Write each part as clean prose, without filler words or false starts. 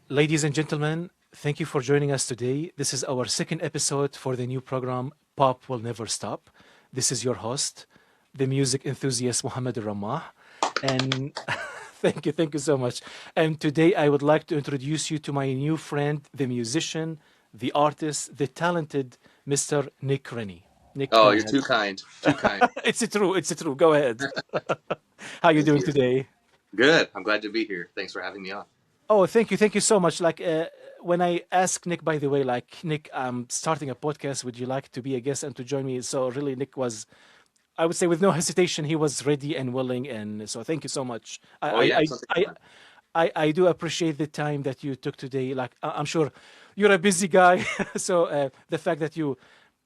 Ladies and gentlemen, thank you for joining us today. This is our second episode for the new program, Pop Will Never Stop. This is your host, the music enthusiast Mohammed Ramah. And thank you so much. And today I would like to introduce you to my new friend, the musician, the artist, the talented Mr. Nick Rennie. Nick, Oh, go you're ahead. too kind. Too kind. It's true. Go ahead. How you Thank doing you. today? Good. I'm glad to be here. Thanks for having me on. Oh, thank you so much. When I asked Nick, by the way, like Nick, I'm starting a podcast. Would you like to be a guest and to join me? So really, Nick was, I would say, with no hesitation, he was ready and willing. And so thank you so much. Oh yeah, something fun. I do appreciate the time that you took today. Like I'm sure you're a busy guy, so the fact that you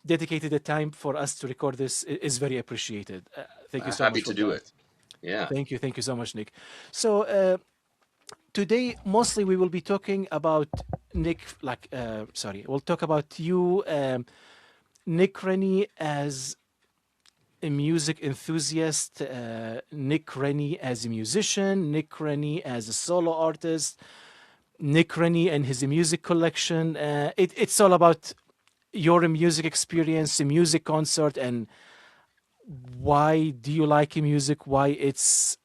dedicated the time for us to record this is very appreciated. Thank you so Happy much to for do that. it. Yeah. Thank you so much, Nick. So. Today mostly we will be talking about Nick, sorry, we'll talk about you, Nick Rennie, as a music enthusiast, Nick Rennie as a musician, Nick Rennie as a solo artist, Nick Rennie and his music collection. It's all about your music experience, a music concert, and why do you like music, why it's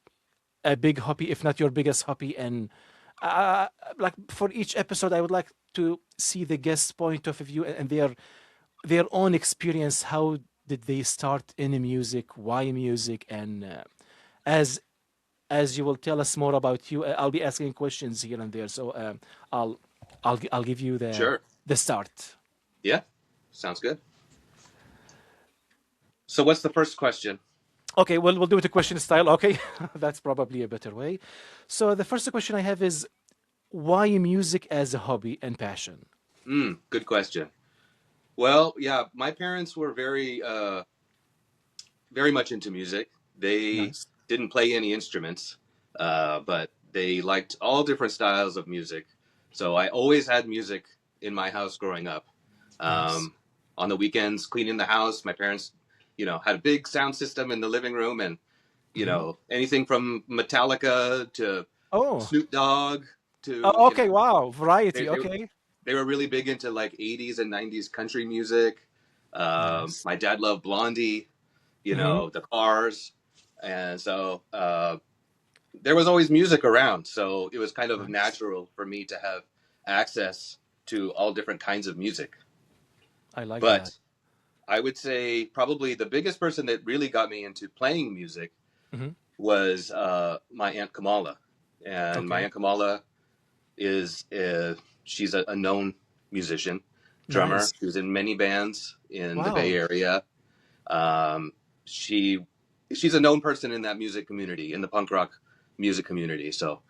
a big hobby, if not your biggest hobby. And uh, like for each episode, I would like to see the guest's point of view and their own experience. How did they start in music? Why music? And as as you will tell us more about you, I'll be asking questions here and there. So I'll I'll give you Sure. the start. Yeah. Sounds good. So what's the first question? Okay, well, we'll do it a question style. Okay, that's probably a better way. So the first question I have is why music as a hobby and passion? Good question. Well, yeah, my parents were very much into music. They Nice. didn't play any instruments, but they liked all different styles of music. So I always had music in my house growing up. Nice. Um, on the weekends, cleaning the house, my parents, had a big sound system in the living room, and Hmm. anything from Metallica to Oh, Snoop Dogg to oh, okay. Wow. they Variety. they Okay. they were really big into like 80s and 90s country music. Nice. My dad loved Blondie, Hmm. the Cars, and so there was always music around. So it was kind of Nice. natural for me to have access to all different kinds of music. I like that. But I would say probably the biggest person that really got me into playing music Hmm. was my aunt Kamala, and my Okay. aunt Kamala is she's a known musician, drummer. Nice. She was in many bands in the Bay Wow. Area. Um, she she's a known person in that music community, in the punk rock music community. So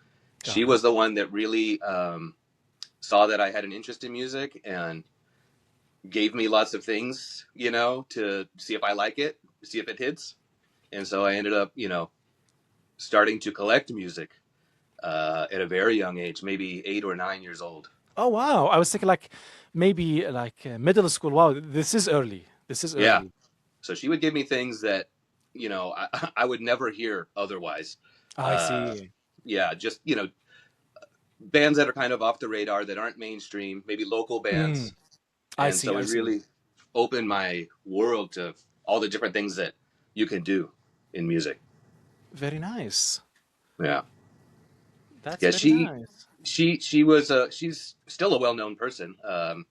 she Got it. was the one that really saw that I had an interest in music and gave me lots of things, to see if I like it, see if it hits. And so I ended up, starting to collect music at a very young age, maybe 8 or 9 years old. Oh, wow. I was thinking like maybe like middle school. Wow. This is early. This is Yeah. early. So she would give me things that, I would never hear otherwise. I Uh, see. yeah, just, bands that are kind of off the radar that aren't mainstream, maybe local Mm, bands. I And see. so I it see. really opened my world to all the different things that you can do in music. Very nice. Yeah. That's Yeah, very nice. she's still a well-known person.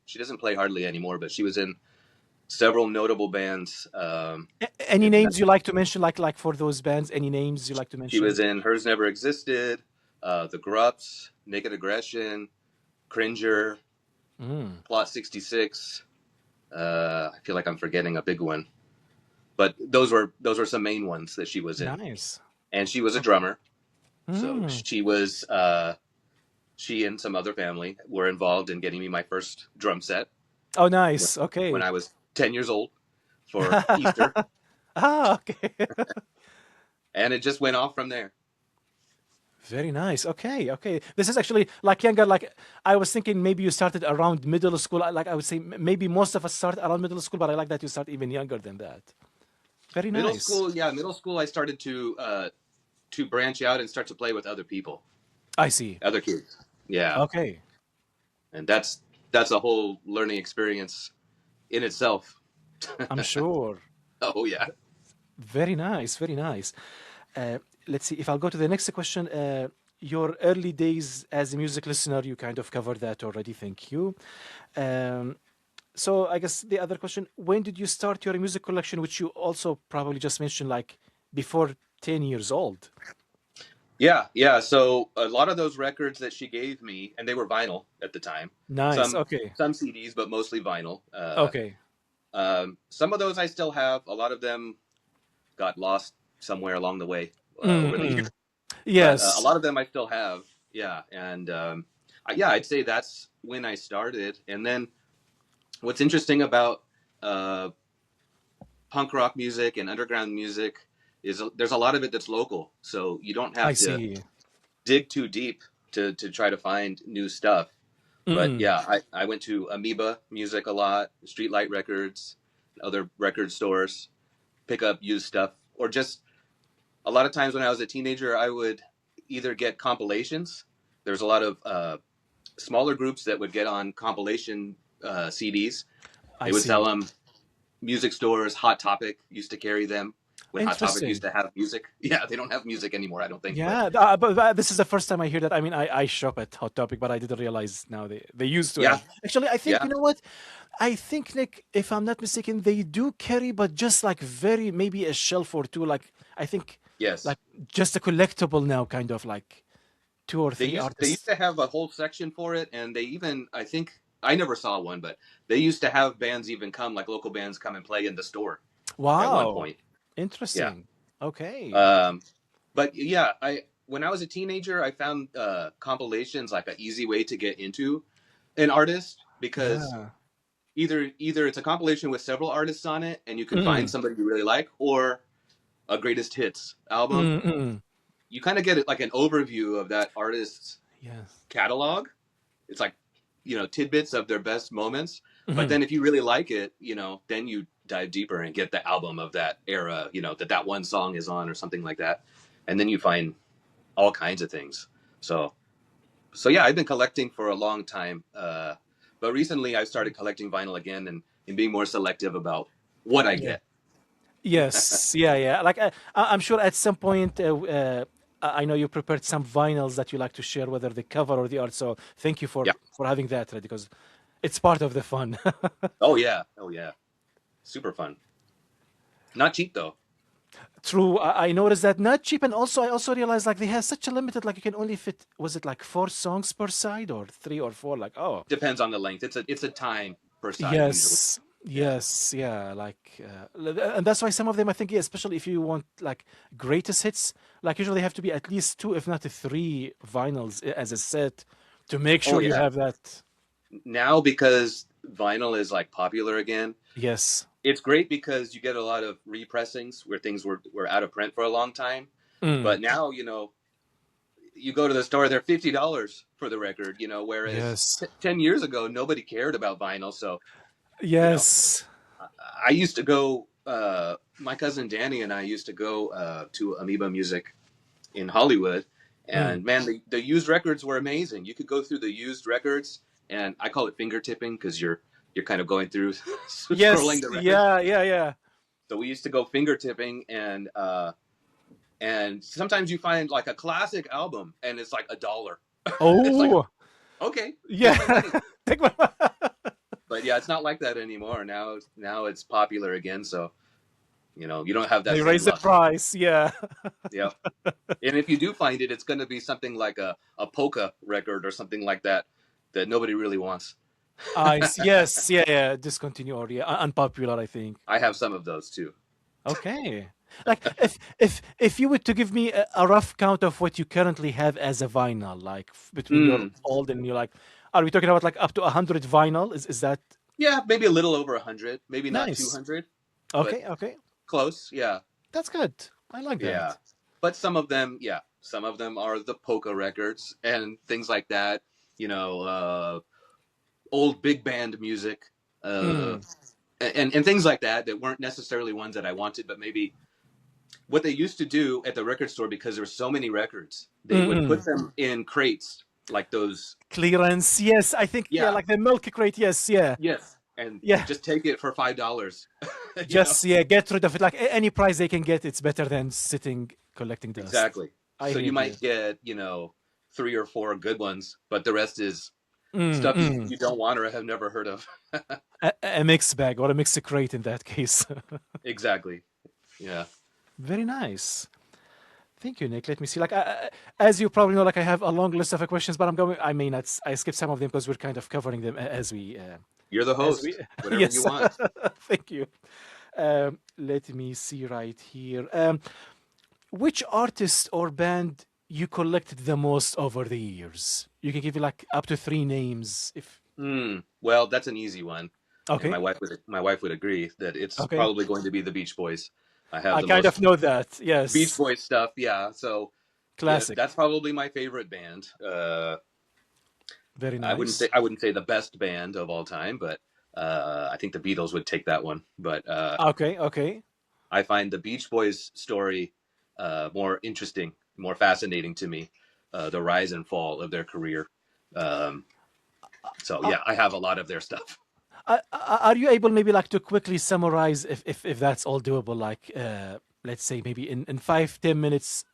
She doesn't play hardly anymore, but she was in several notable bands. Any In, names you like to mention, like for those bands? Any names you like to she mention? was in Hers Never Existed, The Grups, Naked Aggression, Cringer, Mm, Plot 66. I feel like I'm forgetting a big one, but those were some main ones that she was in. nice. And she was a Okay. drummer, so Mm. she and some other family were involved in getting me my first drum set Oh, when, nice. when Okay. I was 10 years old for Easter, Okay. and it just went off from there. Very nice. Okay. Okay. This is actually like younger. Like I was thinking, maybe you started around middle school. Like I would say, maybe most of us start around middle school, but I like that you start even younger than that. Very Middle nice. school, yeah, middle school. I started to branch out and start to play with other people, I see. other kids. Yeah, Okay. and that's a whole learning experience in itself. I'm sure. Oh yeah. Very nice, very nice. Uh, let's see if I'll go to the next question. Your early days as a music listener, you kind of covered that already. Thank you. Um, so I guess the other question: when did you start your music collection, which you also probably just mentioned, like before 10 years old? Yeah, yeah. So a lot of those records that she gave me, and they were vinyl at the time. Nice. Some Okay. some CDs, but mostly vinyl. Okay. Some of those I still have. A lot of them got lost somewhere along the way over the Mm-mm. years, but a Yes, lot of them I still have. Yeah, and yeah, I'd say that's when I started. And then what's interesting about uh, punk rock music and underground music is there's a lot of it that's local, so you don't I have to see. dig too deep to try to find new stuff. But Mm-mm. yeah, I went to Amoeba Music a lot, Streetlight Records, other record stores, pick up used stuff, or just a lot of times when I was a teenager, I would either get compilations. There's a lot of smaller groups that would get on compilation CDs. I They would sell see. them. Music stores, Hot Topic used to carry them when Hot Topic used Interesting. to have music. Yeah, they don't have music anymore, I don't think. But Yeah, but this is the first time I hear that. I mean, I shop at Hot Topic, but I didn't realize now they used to yeah, have. Actually, I think yeah, you know what? I think Nick, if I'm not mistaken, they do carry, but just like very maybe a shelf or two. Like I think, yes. like just a collectible now, kind of like two or three They used artists. to have a whole section for it, and they even I think I never saw one, but they used to have bands even come like local bands come and play in the store at one Wow, point. Yeah. interesting. Okay. Um, but yeah, I when I was a teenager, I found compilations like an easy way to get into an artist because Yeah. either it's a compilation with several artists on it and you can find Mm, somebody you really like, or a greatest hits album. mm. You kind of get it like an overview of that artist's Yes. catalog. It's like tidbits of their best moments. But Mhm. then if you really like it, then you dive deeper and get the album of that era, that one song is on or something like that, and then you find all kinds of things. So yeah, I've been collecting for a long time, but recently I've started collecting vinyl again and being more selective about what I Yeah. get. Yes, yeah, yeah. Like I'm sure at some point, I know you prepared some vinyls that you like to share, whether the cover or the art. So thank you Yeah. for having that ready because it's part of the fun. Oh yeah. Oh yeah. Super fun. Not cheap though. True, I noticed that not cheap, and also I also realized like they have such a limited like you can only fit was it like 4 songs per side or 3 or 4? Like oh Depends on the length. It's a time per side usually. yes, Yeah. yes, yeah, like and that's why some of them I think, yeah, especially if you want like greatest hits, like usually have to be at least two, if not three vinyls as a set to make Oh sure you yeah. have that. Now because vinyl is like popular again, Yes. it's great because you get a lot of repressings where things were out of print for a long time. Mm. But now, you go to the store, they're $50 for the record, whereas Yes. 10 years ago, nobody cared about vinyl. So, you know, Yes. I used to go, my cousin Danny and I used to go to Amoeba Music in Hollywood. Mm. And man, the used records were amazing. You could go through the used records, and I call it finger tipping because you're kind of going through scrolling Yes. the record. Yeah. Yeah. Yeah. So we used to go finger tipping, and sometimes you find like a classic album, and it's like $1. It's like, Oh. okay, Yeah. take my money. Take my. But yeah, it's not like that anymore. Now it's popular again, so you don't have that They same raise the luck. price. Yeah. Yeah, and if you do find it, it's going to be something like a polka record or something like that that nobody really wants. I see. Yes. Yeah. Yeah. Discontinue or yeah, unpopular. I think. I have some of those too. Okay. Like if you were to give me a rough count of what you currently have as a vinyl, like between your Mm, old and your like, are we talking about like up to 100 vinyl? Is that yeah, maybe a little over 100, maybe not nice? 200, but Okay. Okay. close. Yeah, That's good. I like yeah. that. But some of them are the polka records and things like that. Old big band music, uh, Mm, and things like that weren't necessarily ones that I wanted, but maybe what they used to do at the record store because there's so many records, they would mm. put them in crates like those. Clearance, yes. I think, yeah, Yeah, like the milk crate, yes, yeah. yes, and Yeah. just take it for $5. You know, Just, yeah, get rid of it. Like any price they can get, it's better than sitting collecting dust. exactly. I So hear you you. might get, three or four good ones, but the rest is Mm, stuff you, mm. you don't want or have never heard of. A mix bag or a mix crate in that case. Exactly. Yeah. Very nice. Thank you, Nick. Let me see. Like, as you probably know, like I have a long list of questions, but I'm going. I mean, I skipped some of them because we're kind of covering them You're the as we. host. Whatever you Yes. want. Thank you. Let me see right here. Which artist or band you collected the most over the years? You can give me like up to three names if. Well, that's an easy one, and Okay. my wife would agree that it's Okay. probably going to be the Beach Boys. I have I the kind of most know that. Beach Yes. Boys stuff. Yeah. So yeah, Classic. that's probably my favorite band. Very I wouldn't say nice. I wouldn't say the best band of all time, but I think the Beatles would take that one. But Okay. Okay. I find the Beach Boys story more interesting, more fascinating to me. The rise and fall of their career. Um, so Uh, yeah, I have a lot of their stuff. are you able maybe like to quickly summarize if that's all doable? Like, let's say maybe in 5-10 minutes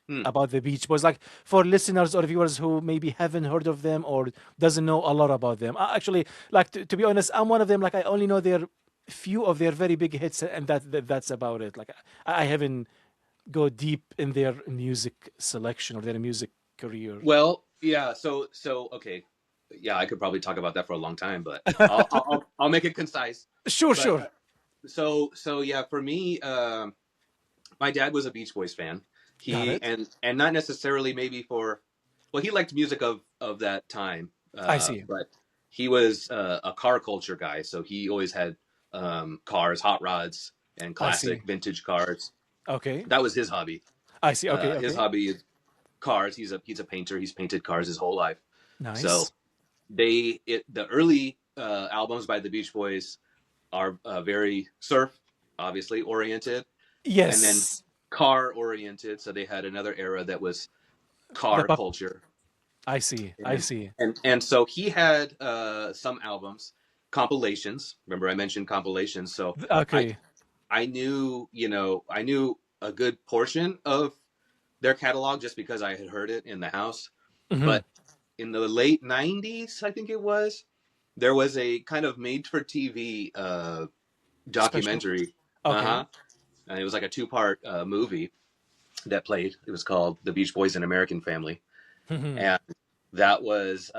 Hmm. about the Beach Boys, like for listeners or viewers who maybe haven't heard of them or doesn't know a lot about them. Actually, like to be honest, I'm one of them. Like I only know their few of their very big hits, and that's about it. Like I haven't go deep in their music selection or their music career. Well, yeah. So okay, yeah. I could probably talk about that for a long time, but I'll make it concise. Sure, But sure. so yeah, for me, my dad was a Beach Boys fan. Got He it. and not necessarily maybe for, well, he liked music of that time, I see. but he was a car culture guy. So he always had cars, hot rods, and I classic see. vintage cars. Okay. That was his hobby. I see. Okay. His Okay. hobby is cars. He's a painter. He's painted cars his whole life. So Nice. the early albums by the Beach Boys are very surf, obviously oriented, and then Yes. car oriented. So they had another era that was The car pop. culture, I see. I and see. so he had some albums, compilations. Remember, I mentioned compilations. So I Okay. I knew I knew a good portion of their catalog just because I had heard it in the house. Hmm. But in the late '90s, I think it was, there was a kind of made for TV Special. documentary. Uh Okay. huh. And it was like a two-part movie that played. It was called The Beach Boys: An American Family, Hmm. and that was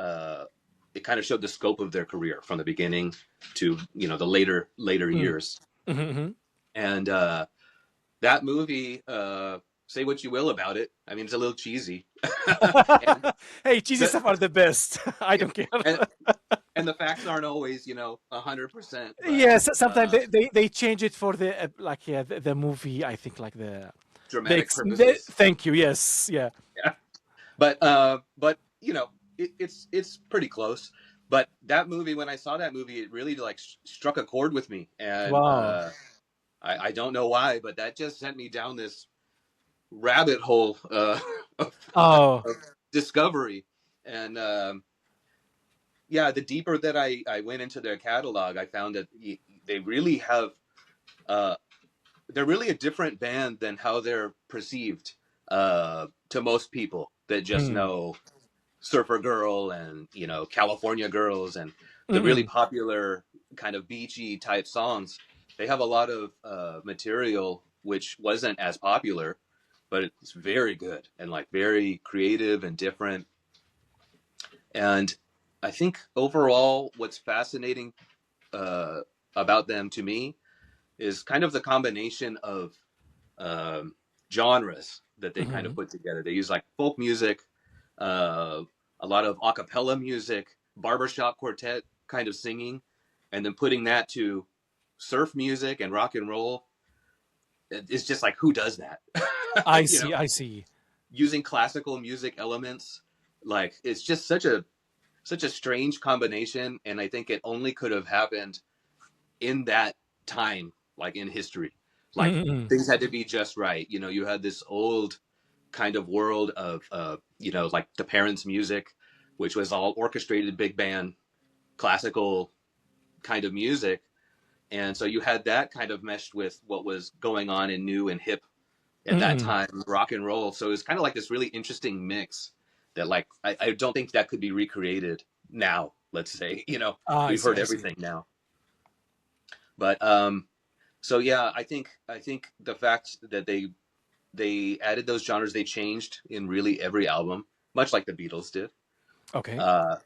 it. Kind of showed the scope of their career from the beginning to the later years. Hmm. And that movie, say what you will about it. I mean, it's a little cheesy, and Hey, cheesy the stuff are the best. I don't care. and, and the facts aren't always 100%, but Yes, sometimes they change it for the like yeah the movie. I think like dramatic purposes. thank you. Yes, yeah. Yeah. But it's pretty close. But that movie, when I saw that movie, it really like struck a chord with me, and Wow. I don't know why, but that just sent me down this rabbit hole of, Oh. of discovery. And yeah, the deeper that I went into their catalog, I found that they really have uh, they're really a different band than how they're perceived to most people that just Mm. know Surfer Girl and California Girls and the really Mm-mm. popular kind of beachy type songs. They have a lot of material which wasn't as popular, but it's very good and like very creative and different. And I think overall, what's fascinating uh, about them to me is kind of the combination of um, genres that they kind of Mhm. put together. They use like folk music, uh, a lot of a cappella music, barbershop quartet kind of singing, and then putting that to surf music and rock and roll. It's just like, who does that? I you know, see. I see. Using classical music elements. Like it's just such a strange combination, and I think it only could have happened in that time, like in history. Like Mm-mm. things had to be just right. You had this old kind of world of like the parents' music. which was all orchestrated big band, classical kind of music. And so you had that kind of meshed with what was going on in new and hip at that Mm-mm. time, rock and roll. So it was kind of like this really interesting mix that, like, I don't think that could be recreated now. Let's say, Ah, I we've see. heard I see. everything now, but so yeah, I think the fact that they added those genres, they changed in really every album, much like the Beatles did. Okay. Uh,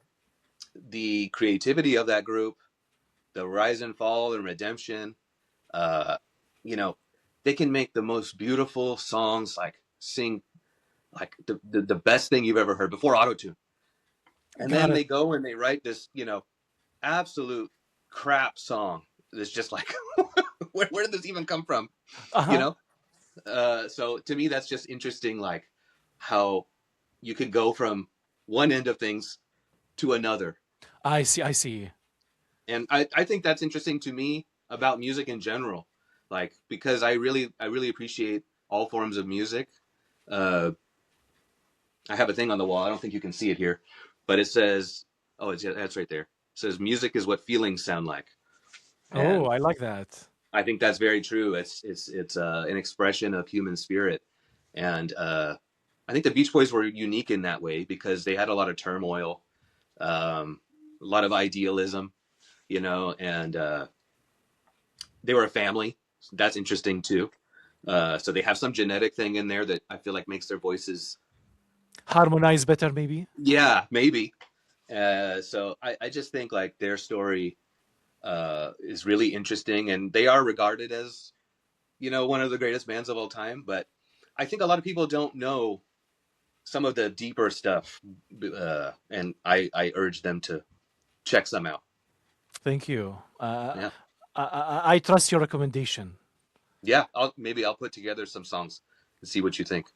the creativity of that group, the rise and fall and redemption, uh, you know, they can make the most beautiful songs, like sing like the best thing you've ever heard before autotune. And Got then it. they go and they write this, absolute crap song that's just like, where did this even come from? You Uh-huh. know? So to me, that's just interesting, like how you could go from one end of things to another. I see. I see. And I think that's interesting to me about music in general, like because I really appreciate all forms of music. Uh, I have a thing on the wall. I don't think you can see it here, but it says, "Oh, that's right there." It says, "Music is what feelings sound like," Oh, and I like that. I think that's very true. It's an expression of human spirit, and I think the Beach Boys were unique in that way because they had a lot of turmoil, a lot of idealism, and they were a family. That's interesting too. So they have some genetic thing in there that I feel like makes their voices, Harmonize better, maybe. yeah, maybe. So I just think like their story is really interesting, and they are regarded as one of the greatest bands of all time. But I think a lot of people don't know some of the deeper stuff, and I urge them to check some out. Thank you. Yeah, I trust your recommendation. yeah. Maybe I'll put together some songs and see what you think.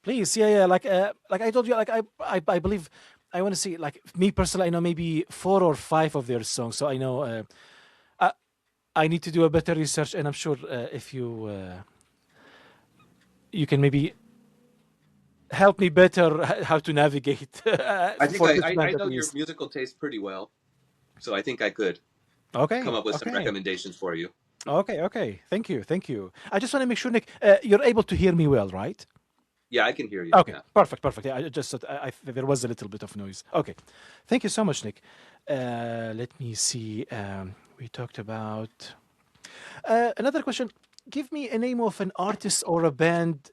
Please, yeah, yeah. Like I told you, like I believe I want to see. Like me personally, I know maybe 4 or 5 of their songs, so I know. I, I need to do a better research, and I'm sure if you can maybe help me better how to navigate I think for I, this I, band I at know your least. musical taste pretty well, so I think I could come Okay, up with some okay, recommendations for you. okay, okay. Thank you, thank you. I just want to make sure, Nick, you're able to hear me well, right? Yeah, I can hear you. Okay, Yeah. perfect, perfect. Yeah, I just thought there was a little bit of noise. Okay, thank you so much, Nick. Let me see. We talked about another question. Give me a name of an artist or a band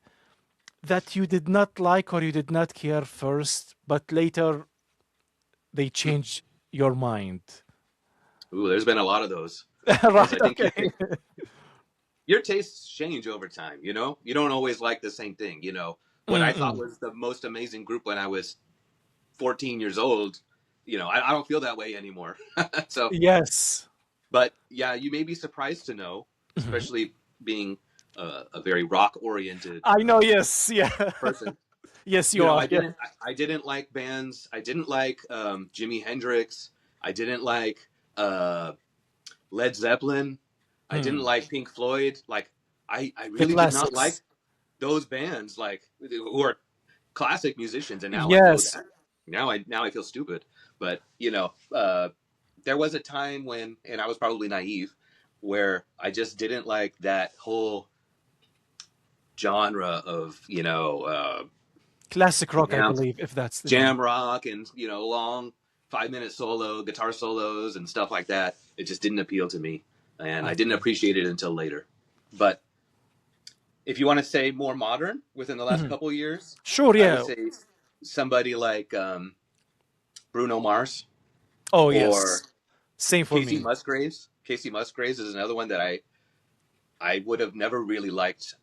that you did not like or you did not care first, but later they change your mind. Ooh, there's been a lot of those because I Right? think Okay. your tastes change over time. You don't always like the same thing. What I thought Mm-mm. was the most amazing group when I was 14 years old. I don't feel that way anymore. So, Yes. but yeah, you may be surprised to know, Mhm. especially being a very rock oriented I know. Yes. Yeah. person. Yes, you are. I Yeah. didn't like bands. I didn't like Jimi Hendrix. I didn't like uh, Led Zeppelin. I didn't Hmm. like Pink Floyd. Like I The really did not like classics. those bands, like who are classic musicians, and now I know Yes. that. Now I feel stupid, but there was a time when, and I was probably naive, where I just didn't like that whole genre of Classic rock, I jam believe, if that's the name. jam rock and long 5 minute solo guitar solos and stuff like that. It just didn't appeal to me, and I I didn't see. appreciate it until later. But if you want to say more modern within the last Mhm. couple of years, Sure. I would Yeah. say somebody like Bruno Mars Oh, or yes. Same for Casey me. Musgraves. Casey Musgraves is another one that I would have never really liked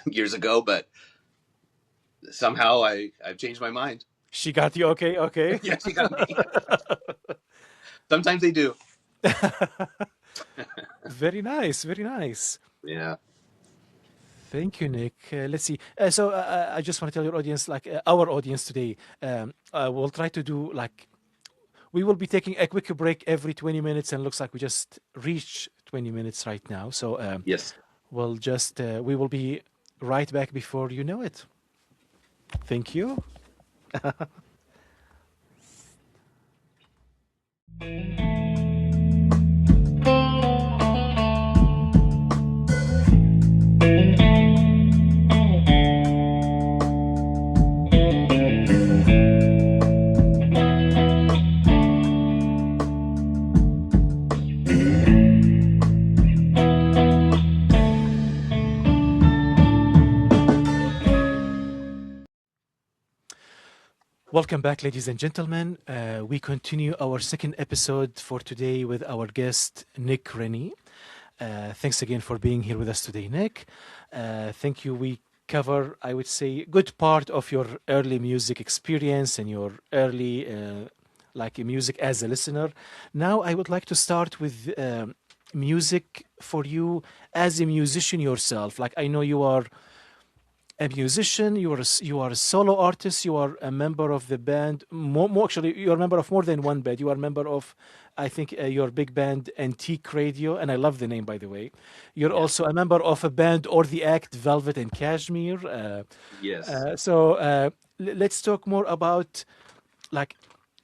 years ago, but somehow I've changed my mind. She got you. Okay. Okay. Yeah, she got me. Sometimes they do. Very nice. Very nice. Yeah. Thank you, Nick. Let's see. I just want to tell your audience, like our audience today, we'll try to do like we will be taking a quick break every 20 minutes, and looks like we just reached 20 minutes right now. So Yes. we will be right back before you know it. Thank you. Welcome back, ladies and gentlemen. We continue our second episode for today with our guest, Nick Rennie. Thanks again for being here with us today, Nick. Thank you. We cover, I would say, good part of your early music experience and your early music as a listener. Now, I would like to start with music for you as a musician yourself. Like I know you are a musician, you are a solo artist, you are a member of the band. More actually, you are a member of more than one band. You are a member of, I think, your big band Antique Radio, and I love the name by the way. You're Yeah. also a member of a band or the act Velvet and Cashmere. Yes. Let's talk more about like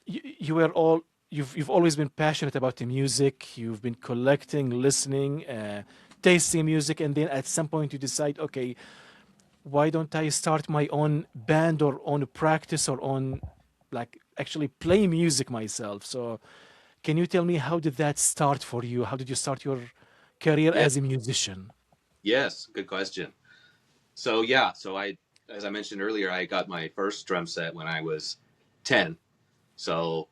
you were all you've always been passionate about the music. You've been collecting, listening, tasting music, and then at some point you decide, okay, why don't I start my own band or own practice or own actually play music myself? So can you tell me how did that start for you? How did you start your career Yeah. as a musician? Yes. Good question. So yeah. So as I mentioned earlier, I got my first drum set when I was 10. So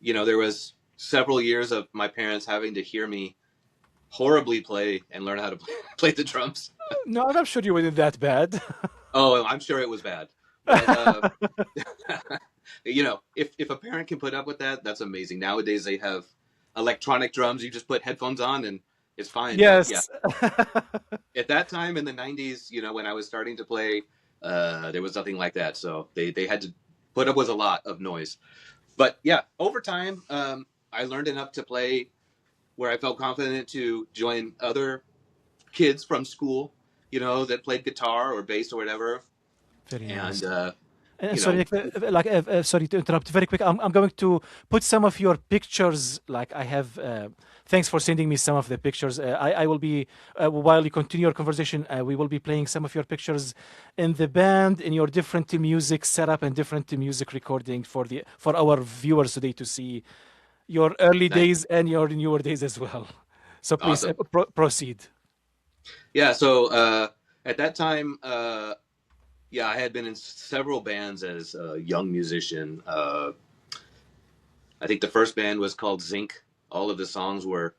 there was several years of my parents having to hear me horribly play and learn how to play the drums. No, I'm not sure you were that bad. Oh, I'm sure it was bad, but if a parent can put up with that, that's amazing. Nowadays they have electronic drums. You just put headphones on and it's fine. But yeah, Yes. at that time in the '90s, when I was starting to play, there was nothing like that. So they had to put up with a lot of noise. But yeah, over time, I learned enough to play where I felt confident to join other kids from school, that played guitar or bass or whatever. Very And, nice. And you sorry, know, sorry to interrupt. Very quick, I'm going to put some of your pictures. Like I have. Thanks for sending me some of the pictures. I will be while you continue your conversation. We will be playing some of your pictures in the band, in your different music setup and different music recording for our viewers today to see your early nice. days and your newer days as well. So please Awesome. proceed. Yeah. So at that time, yeah, I had been in several bands as a young musician. I think the first band was called Zinc. All of the songs were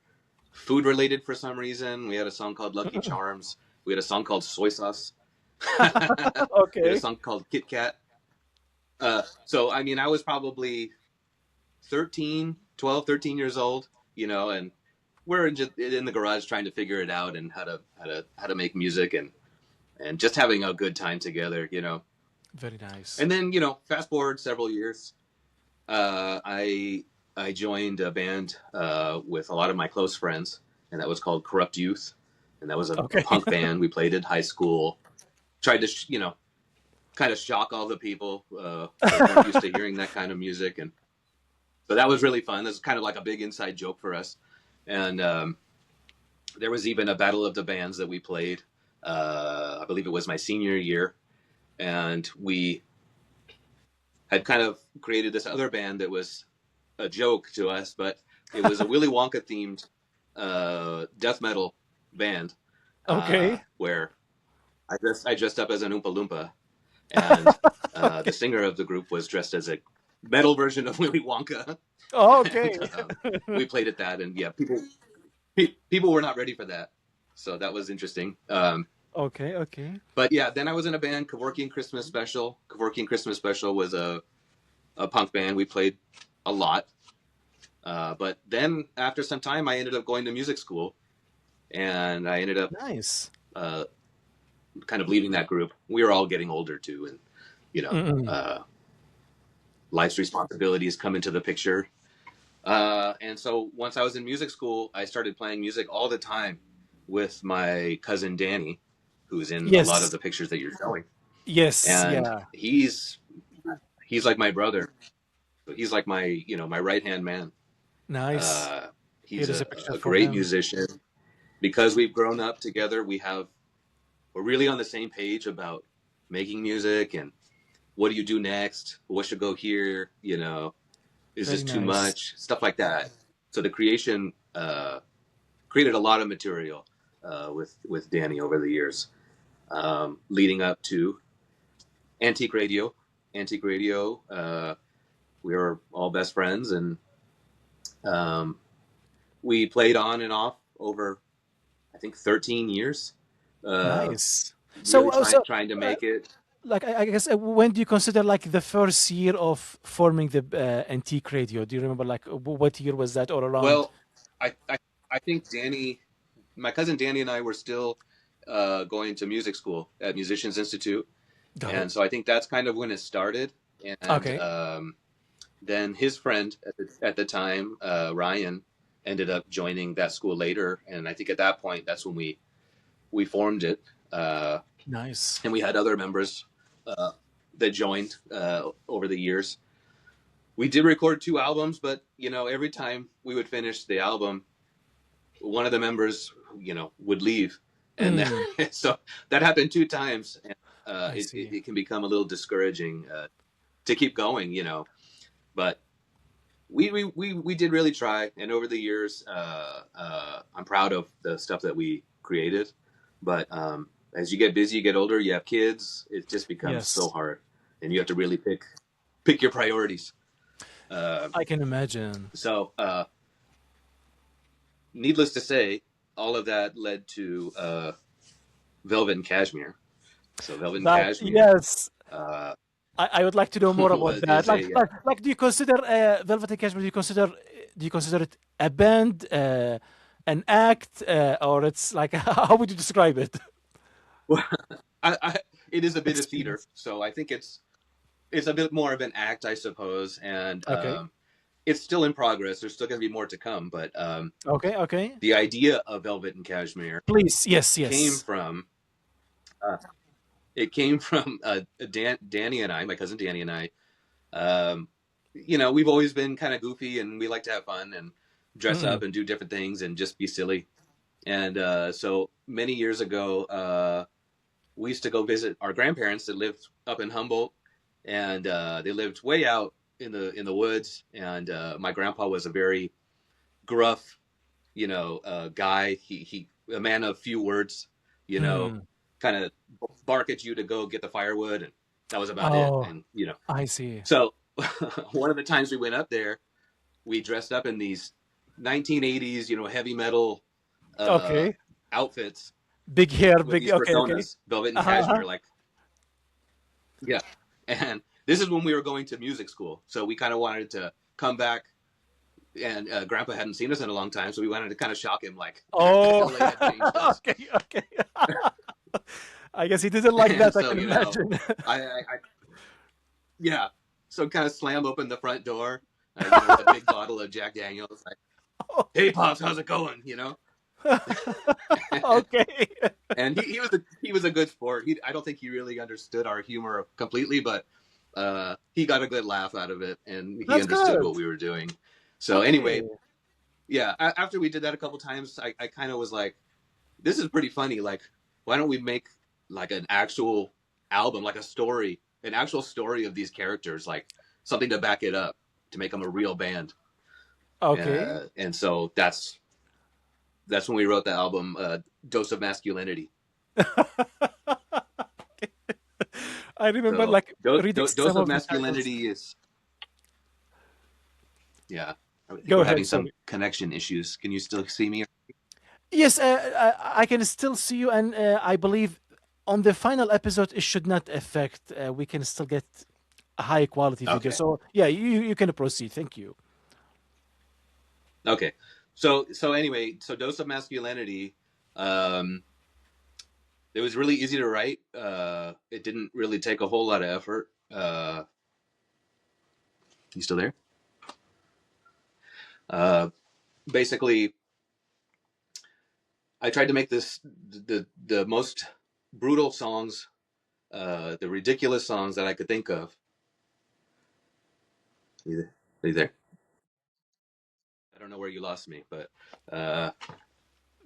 food related for some reason. We had a song called Lucky Charms. We had a song called Soy Sauce. We had a Okay. song called Kit Kat. So, I mean, I was probably 13, 12, 13 years old, and we're just in the garage trying to figure it out and how to make music and just having a good time together. Very nice. And then, fast forward several years, I joined a band with a lot of my close friends, and that was called Corrupt Youth, and that was a Okay. punk band we played in high school. Tried to, kind of shock all the people that weren't used to hearing that kind of music, and so that was really fun. This was kind of like a big inside joke for us, and there was even a battle of the bands that we played. I believe it was my senior year, and we had kind of created this other band that was a joke to us, but it was a Willy Wonka themed death metal band Okay. where I dressed up as an Oompa Loompa, and the singer of the group was dressed as a metal version of Willy Wonka, and Okay. we played at that, and yeah, people were not ready for that, so that was interesting. Okay. Okay. But yeah, then I was in a band, Kevorkian Christmas Special. Kevorkian Christmas Special was a punk band. We played a lot. But then after some time, I ended up going to music school, and I ended up Nice. uh, kind of leaving that group. We were all getting older too, and you know, Mm-mm. uh, life's responsibilities come into the picture. And so once I was in music school, I started playing music all the time with my cousin Danny, who's in a lot of Yes. the pictures that you're showing. Yes. And Yeah. he's like my brother. He's like my right hand man. Nice. Uh, Here he's is a picture a for great him. musician. Because we've grown up together, we're really on the same page about making music and what do you do next? What should go here? You know, is this Very too nice. much? Stuff like that. So the creation created a lot of material with Danny over the years, leading up to Antique Radio. Antique Radio, we were all best friends, and um, we played on and off over I think 13 years, uh, Nice. So, really trying to uh, make it. like I guess, when do you consider like the first year of forming the antique radio? Do you remember like what year was that, or around? Well, I, I I think Danny, my cousin Danny, and I were still going to music school at Musicians Institute, Got it. and so I think that's kind of when it started. And Okay. then his friend at the time, Ryan, ended up joining that school later, and I think at that point that's when we formed it, uh, Nice. and we had other members uh, that joined over the years. We did record 2 albums, but you know, every time we would finish the album, one of the members, you know, would leave, and then, Mm, so that happened 2 times, and I see. it can become a little discouraging to keep going, you know. But we did really try, and over the years, I'm proud of the stuff that we created. But as you get busy, you get older, you have kids, it just becomes so Yes, hard, and you have to really pick your priorities. Uh, I can imagine. so, needless to say, all of that led to Velvet and Cashmere. So Velvet and That Cashmere yes, uh, I would like to know more about that. is Like, a like, do you consider Velvet and Cashmere? Do you consider it a band, an act, or it's like how would you describe it? well, I, it is a bit of theater, Experience. so I think it's a bit more of an act, I suppose, and Okay. it's still in progress. There's still going to be more to come, but Okay. Okay. the idea of Velvet and Cashmere Please. Yes. came Yes. from uh, it came from Danny and I, my cousin Danny and I. Um, you know, we've always been kind of goofy, and we like to have fun and dress Mm-mm. up and do different things and just be silly. And so many years ago, we used to go visit our grandparents that lived up in Humboldt, and they lived way out in the woods. And my grandpa was a very gruff, you know, guy. He a man of few words, you know, Mm. kind of bark at you to go get the firewood, and that was about it. Oh, And you know, I see. so one of the times we went up there, we dressed up in these 1980s, you know, heavy metal uh, Okay. outfits Big hair. with Big. these Okay. Okay. personas, velvet and Uh-huh. Uh-huh. cashmere, like yeah. And this is when we were going to music school, so we kind of wanted to come back. And Grandpa hadn't seen us in a long time, so we wanted to kind of shock him, like Oh. LA had changed us. Okay. Okay. I guess he didn't like And that. I so, can you know, imagine. I yeah, so kind of slam open the front door, you know, with a big bottle of Jack Daniels, like, "Hey, pops, how's it going?" You know. Okay. And he was a good sport. I don't think he really understood our humor completely, but he got a good laugh out of it, and he That's understood good. what we were doing. So Okay. anyway, yeah. After we did that a couple times, I kind of was like, "This is pretty funny. Like, why don't we make like an actual album, like a story, an actual story of these characters, like something to back it up, to make them a real band?" Okay. And so that's when we wrote the album, Dose of Masculinity. I remember So like reading Dose some of of the titles. Masculinity is, yeah. I think Go we're having ahead, some sorry. connection issues. Can you still see me? Yes, I can still see you, and I believe on the final episode it should not affect. We can still get a high quality video. Okay. So yeah, you can proceed. Thank you. Okay. So anyway, so Dose of Masculinity, um, it was really easy to write. It didn't really take a whole lot of effort. You still there? Uh, Basically, I tried to make this the most brutal songs, the ridiculous songs that I could think of. Are you there? I don't know where you lost me, but uh,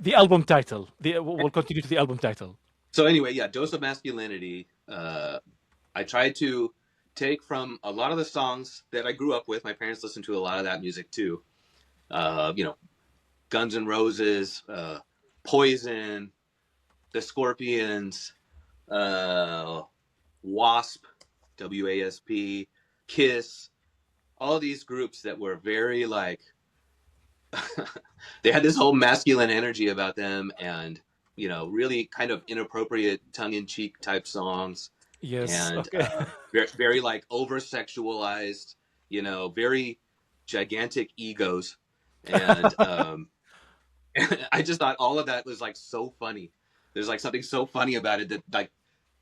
The album title. We'll continue to the album title. so anyway, yeah, Dose of Masculinity. I tried to take from a lot of the songs that I grew up with. My parents listened to a lot of that music too. You know, Guns N' Roses, Poison, the Scorpions, uh, Wasp, WASP, Kiss, all these groups that were very like they had this whole masculine energy about them, and really kind of inappropriate tongue-in-cheek type songs, Yes. and Okay. very, very like over sexualized, very gigantic egos, and I just thought all of that was like so funny. There's like something so funny about it that like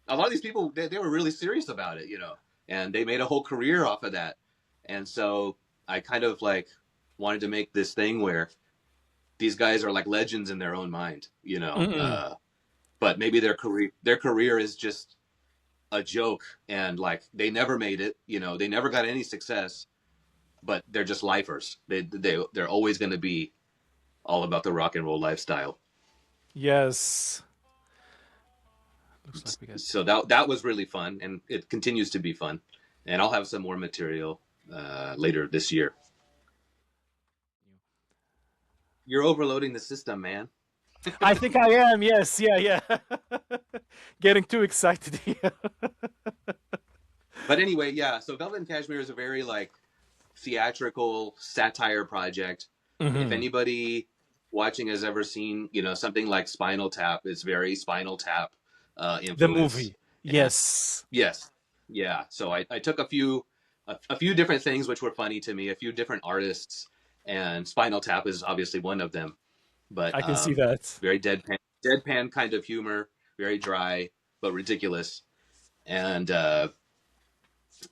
a lot of these people they were really serious about it, and they made a whole career off of that. And so I kind of like wanted to make this thing where these guys are like legends in their own mind, Mm-mm. but maybe their career is just a joke, and like they never made it, they never got any success, but they're just lifers. They're always going to be all about the rock and roll lifestyle. Yes. Looks like we got. So that was really fun, and it continues to be fun. And I'll have some more material later this year. You're overloading the system, man. I think I am. Yes. Yeah. Yeah. Getting too excited here. But anyway, yeah. So Velvet and Cashmere is a very like theatrical satire project. If Hmm. anybody watching has ever seen, something like Spinal Tap, it's very Spinal Tap The influence. movie. And Yes. yes, yeah. So I took a few different things which were funny to me, a few different artists, and Spinal Tap is obviously one of them. But I can see that. very deadpan kind of humor, very dry but ridiculous, and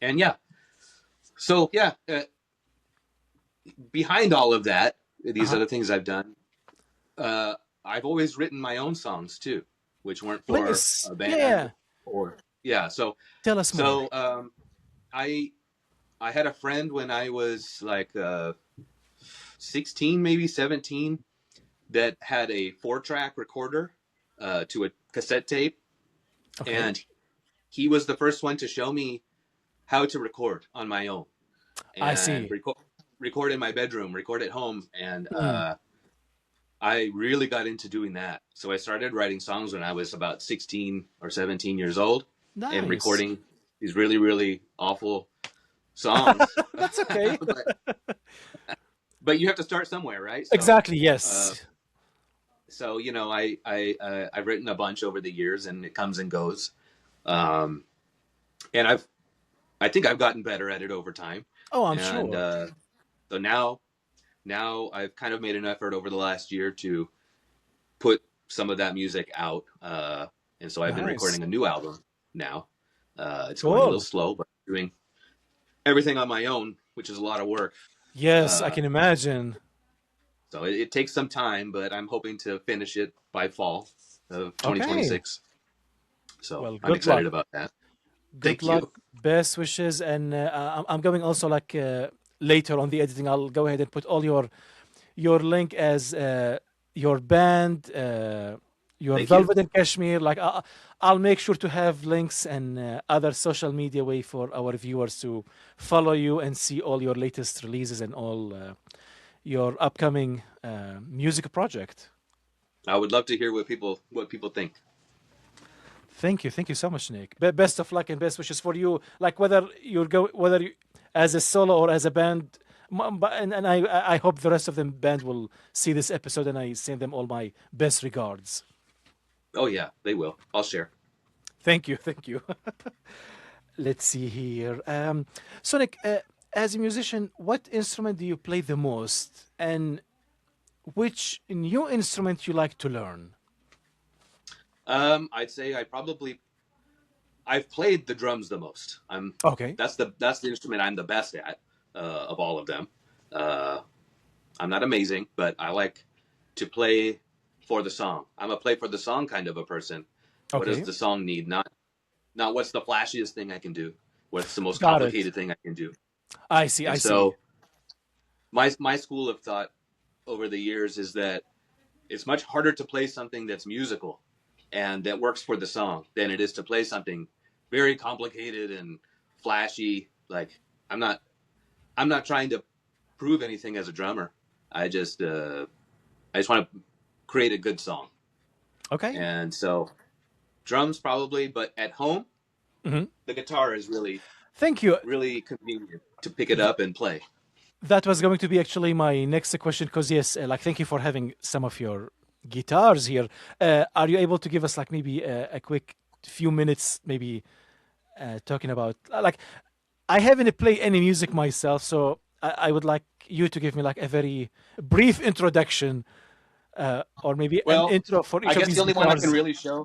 yeah. So yeah, behind all of that, these Uh-huh. are the things I've done. I've always written my own songs too, which weren't for Nice. a Yeah. band Yeah. or yeah. So Tell us more. so I I had a friend when I was like 16, maybe 17, that had a 4-track recorder to a cassette tape, Okay. and he was the first one to show me how to record on my own I and see. record in my bedroom, record at home, and Mm. I really got into doing that. So I started writing songs when I was about 16 or 17 years old, and Nice. recording these really, really awful songs. That's okay. but you have to start somewhere, right? So, Exactly. uh, Yes. so I've written a bunch over the years, and it comes and goes. Um, and I think I've gotten better at it over time, Oh, I'm and sure. so now I've kind of made an effort over the last year to put some of that music out, and so I've been Nice. recording a new album now. It's going a little Cool. slow, but doing everything on my own, which is a lot of work. Yes, I Uh, can imagine. so it takes some time, but I'm hoping to finish it by fall of Okay. 2026. So Well, I'm good luck. excited about that. Good Thank luck. you. Best wishes, and I'm going also like later on the editing. I'll go ahead and put all your link as your band, your Thank you. Velvet and Kashmir. Like I'll make sure to have links and other social media way for our viewers to follow you and see all your latest releases and all your upcoming music project. I would love to hear what people think. Thank you so much, Nick. Best of luck and best wishes for you. Like whether you, as a solo or as a band. And I hope the rest of the band will see this episode, and I send them all my best regards. Oh yeah, they will. I'll share. Thank you. Let's see here. Sonic, as a musician, what instrument do you play the most, and which new instrument you like to learn? I'd say I've played the drums the most. Okay, That's the instrument I'm the best at of all of them. Uh, I'm not amazing, but I like to play for the song. I'm a play for the song kind of a person. What does okay, the song need? Not what's the flashiest thing I can do. What's the most got it. complicated thing I can do? I see, And I see. so my school of thought. over the years is that it's much harder to play something that's musical and that works for the song than it is to play something very complicated and flashy. Like I'm not I'm not trying to prove anything as a drummer. I just want to create a good song. Okay. And so drums probably, but at home Hmm. the guitar is really Thank you. really convenient to pick it up and play. That was going to be actually my next question because yes, like thank you for having some of your guitars here. Are you able to give us like maybe a quick few minutes, maybe talking about like I haven't played any music myself, so I would like you to give me like a very brief introduction, or maybe an Well, intro for I each of guess the these only one I can guitars. really show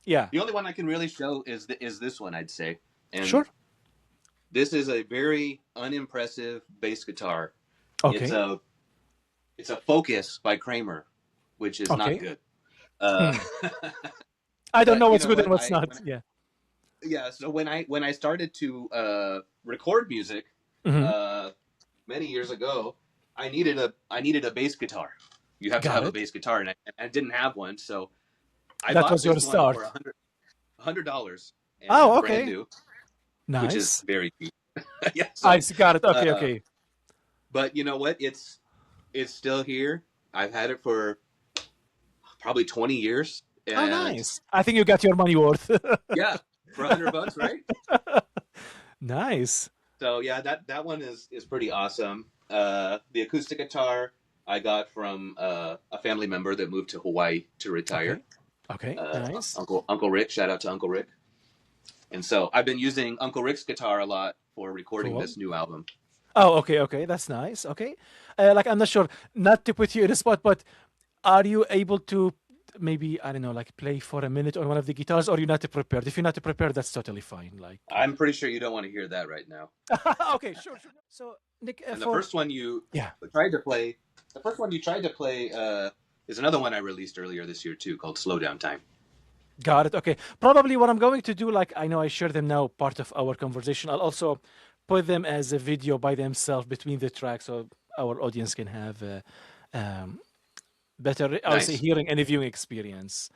Yeah, the only one I can really show is this one, I'd say. And sure. this is a very unimpressive bass guitar. It's Okay, a it's a Focus by Kramer, which is not okay. good. Hmm. Uh, I don't but know you what's know good and what? what's not. Yeah. Yeah. So when I started to record music Hmm. uh, many years ago, I needed a bass guitar. You have to Got have a it. bass guitar, and I didn't have one, so I That bought was your this one for start. $100 Oh, and brand okay. new, which is Nice. very cheap. Yeah. I So, see. Got it. Okay, uh, okay. but you know what? It's still here. I've had it for probably 20 years, Oh, and nice. I think you got your money worth. yeah, for $100, right? Nice. So yeah, that one is pretty awesome. The acoustic guitar I got from a family member that moved to Hawaii to retire. Okay. Okay. Nice. Uncle Rick, shout out to Uncle Rick. And so I've been using Uncle Rick's guitar a lot for recording Cool. this new album. Oh, okay, okay. That's nice. Okay. Like, I'm not sure, not to put you in a spot, but are you able to maybe, I don't know, like play for a minute on one of the guitars, or you're not prepared? If you're not prepared, that's totally fine. Like, I'm pretty sure you don't want to hear that right now. okay, sure, sure. So, Nick, And the for, first one you yeah, tried to play, the first one you tried to play is another one I released earlier this year too, called Slow Down Time. got it. Okay. Probably what I'm going to do, like, I know I share them now, part of our conversation. I'll also put them as a video by themselves between the tracks so our audience can have um, better, I would say, Nice. hearing and viewing experience.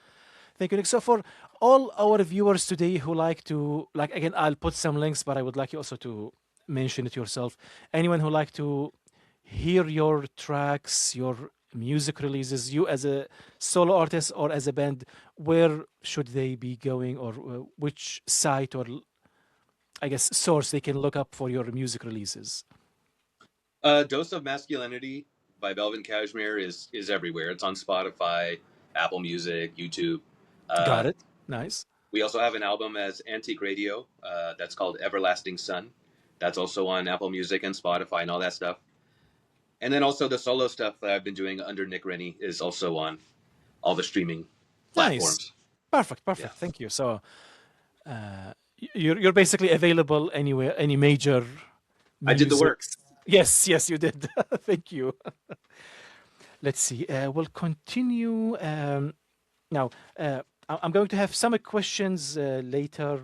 Thank you, Nick. So for all our viewers today who like to, like, again, I'll put some links, but I would like you also to mention it yourself. Anyone who like to hear your tracks, your music releases, you as a solo artist or as a band, where should they be going, or which site or I guess source they can look up for your music releases? Dose of Masculinity by Velvet Cashmere is everywhere. It's on Spotify, Apple Music, YouTube. Uh, Got it. Nice. we also have an album as Antique Radio that's called Everlasting Sun. That's also on Apple Music and Spotify and all that stuff. And then also the solo stuff that I've been doing under Nick Rennie is also on all the streaming Nice. platforms. Perfect. Yeah, Perfect. Thank you. So you're basically available anywhere, any major I did the music. work. Yes, yes, you did. Thank you. Let's see. We'll continue now. I'm going to have some questions later,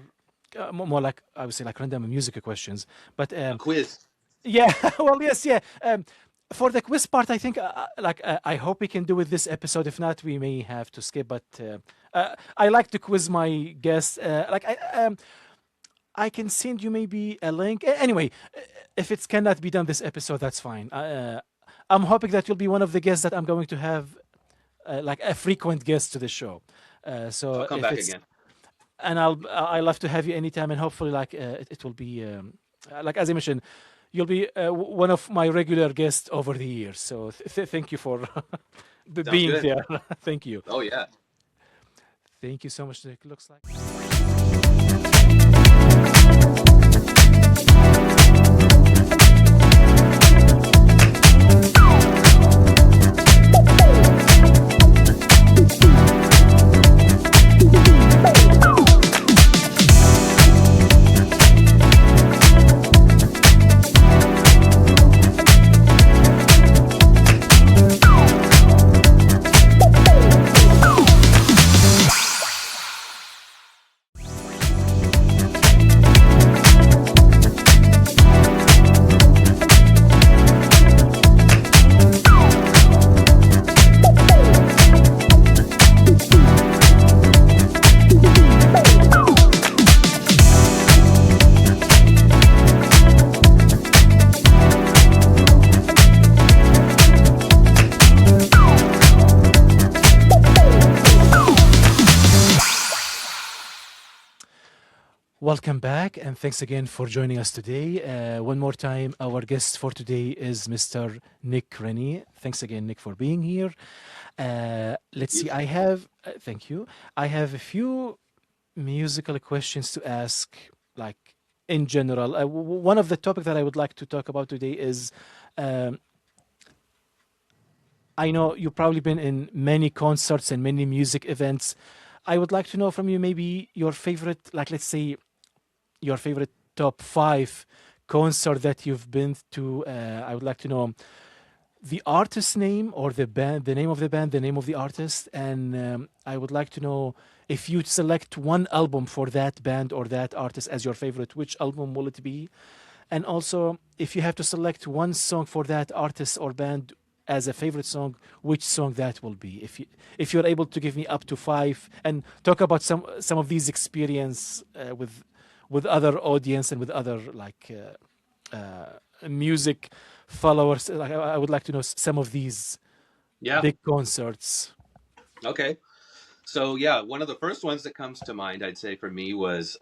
more like I would say like random music questions. But A quiz. yeah, well, yes, yeah. For the quiz part, I think I hope we can do with this episode. If not, we may have to skip. But I like to quiz my guests. I can send you maybe a link. Anyway, if it cannot be done this episode, that's fine. I'm hoping that you'll be one of the guests that I'm going to have, like a frequent guest to the show. I'll So come if back it's again. and I love to have you anytime, and hopefully, like it will be like as I mentioned, you'll be one of my regular guests over the years. So thank you for Sounds being good. there. Thank you. Oh yeah. Thank you so much, Nick. Looks like. Welcome back, and thanks again for joining us today. One more time, our guest for today is Mr. Nick Rennie. Thanks again, Nick, for being here. Let's You. see, thank you. I have a few musical questions to ask, like in general. One of the topic that I would like to talk about today is um, I know you've probably been in many concerts and many music events. I would like to know from you maybe your favorite, like let's say your favorite top five concert that you've been to. I would like to know the artist name or the band, the name of the band, the name of the artist, and I would like to know if you select one album for that band or that artist as your favorite, which album will it be? And also, if you have to select one song for that artist or band as a favorite song, which song that will be? If you're able to give me up to five and talk about some of these experience with other audience and with other like music followers. Like I would like to know some of these Yeah. big concerts. Okay. So yeah, one of the first ones that comes to mind, I'd say for me was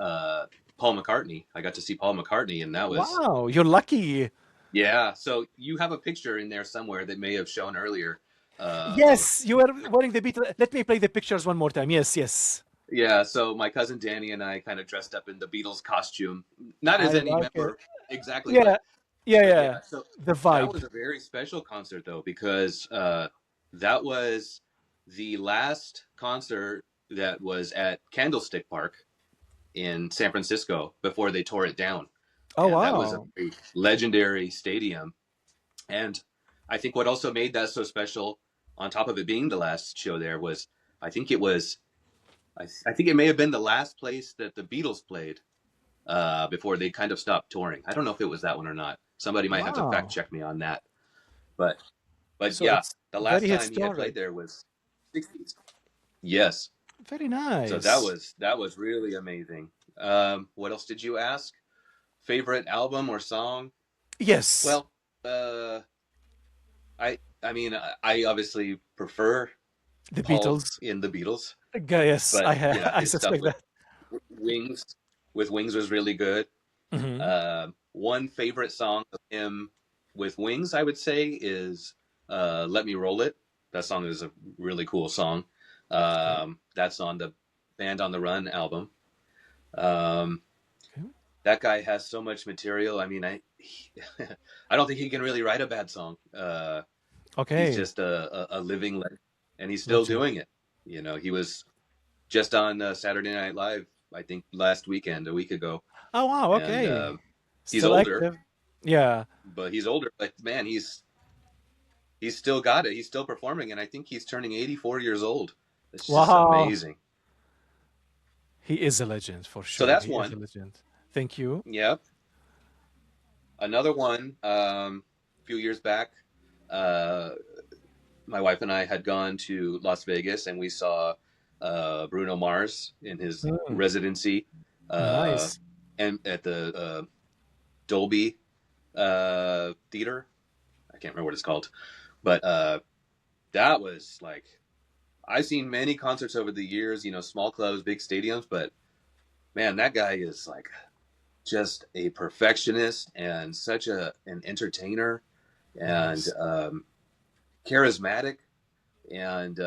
Paul McCartney. I got to see Paul McCartney, and that was Wow, you're lucky. yeah. So you have a picture in there somewhere that may have shown earlier of Yes, you were wearing the Beatles. Let me play the pictures one more time. Yes, yes. yeah. So my cousin Danny and I kind of dressed up in the Beatles costume, not I as any like it. member exactly, Yeah, yeah, but yeah. yeah. So The that vibe. was a very special concert though because that was the last concert that was at Candlestick Park in San Francisco before they tore it down. Oh And that was a wow. very legendary stadium. And I think what also made that so special, on top of it being the last show there, was I think it was I think it may have been the last place that the Beatles played before they kind of stopped touring. I don't know if it was that one or not. Somebody might have to fact Wow. check me on that. But So yeah, it's the last very time he had historic. played there was 60s. Yes. Very So nice. that was really amazing. What else did you ask? Favorite album or song? Yes, Well, I mean I obviously prefer the Paul Beatles. in the Beatles, Yes, but yeah, I his stuff suspect that. Wings with Wings was really good. Hmm. One favorite song of him with Wings, I would say, is "Let Me Roll It." That song is a really cool song. Okay. That's on the Band on the Run album. Um, Okay. that guy has so much material. I mean, I don't think he can really write a bad song. He's Okay. just a living legend, and he's still Legend. doing it. You know, he was just on Saturday Night Live, I think last weekend, a week ago, Oh wow. and Okay. he's Still older, active. Yeah. but he's older. But man, he's still got it. He's still performing, and I think he's turning 84 years old. It's just Wow. amazing. He is a legend for So sure. that's He is a one. legend. Thank you. Yep. Another one. A few years back, uh, my wife and I had gone to Las Vegas, and we saw Bruno Mars in his Mm, residency, uh, nice. and at the Dolby Theater. I can't remember what it's called, but that was like I've seen many concerts over the years. You know, small clubs, big stadiums, but man, that guy is like just a perfectionist and such a an entertainer and Nice. charismatic. And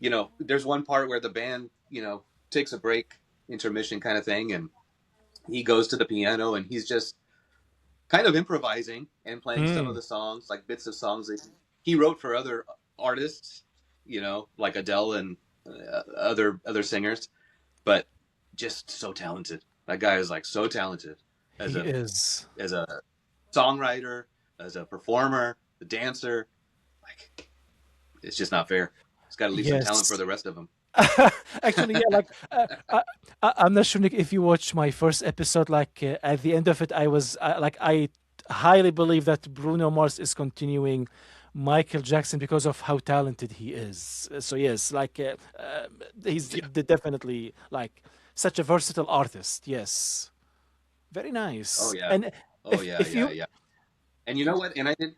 you know, there's one part where the band, you know, takes a break, intermission kind of thing, and he goes to the piano and he's just kind of improvising and playing some of Mm, the songs, like bits of songs that he wrote for other artists, you know, like Adele and other singers, but just so talented. That guy is like so talented as he is. a songwriter, as a performer, a dancer. Like it's just not fair. He's got to leave some talent for Yes. the rest of them. Actually, yeah, like I'm not sure Nick, if you watch my first episode. Like at the end of it, I was like, I highly believe that Bruno Mars is continuing Michael Jackson because of how talented he is. So yes, like he's Yeah. definitely like such a versatile artist. Yes, very Oh nice. yeah. And Oh yeah. if Yeah. you Yeah. And you know what? And I did.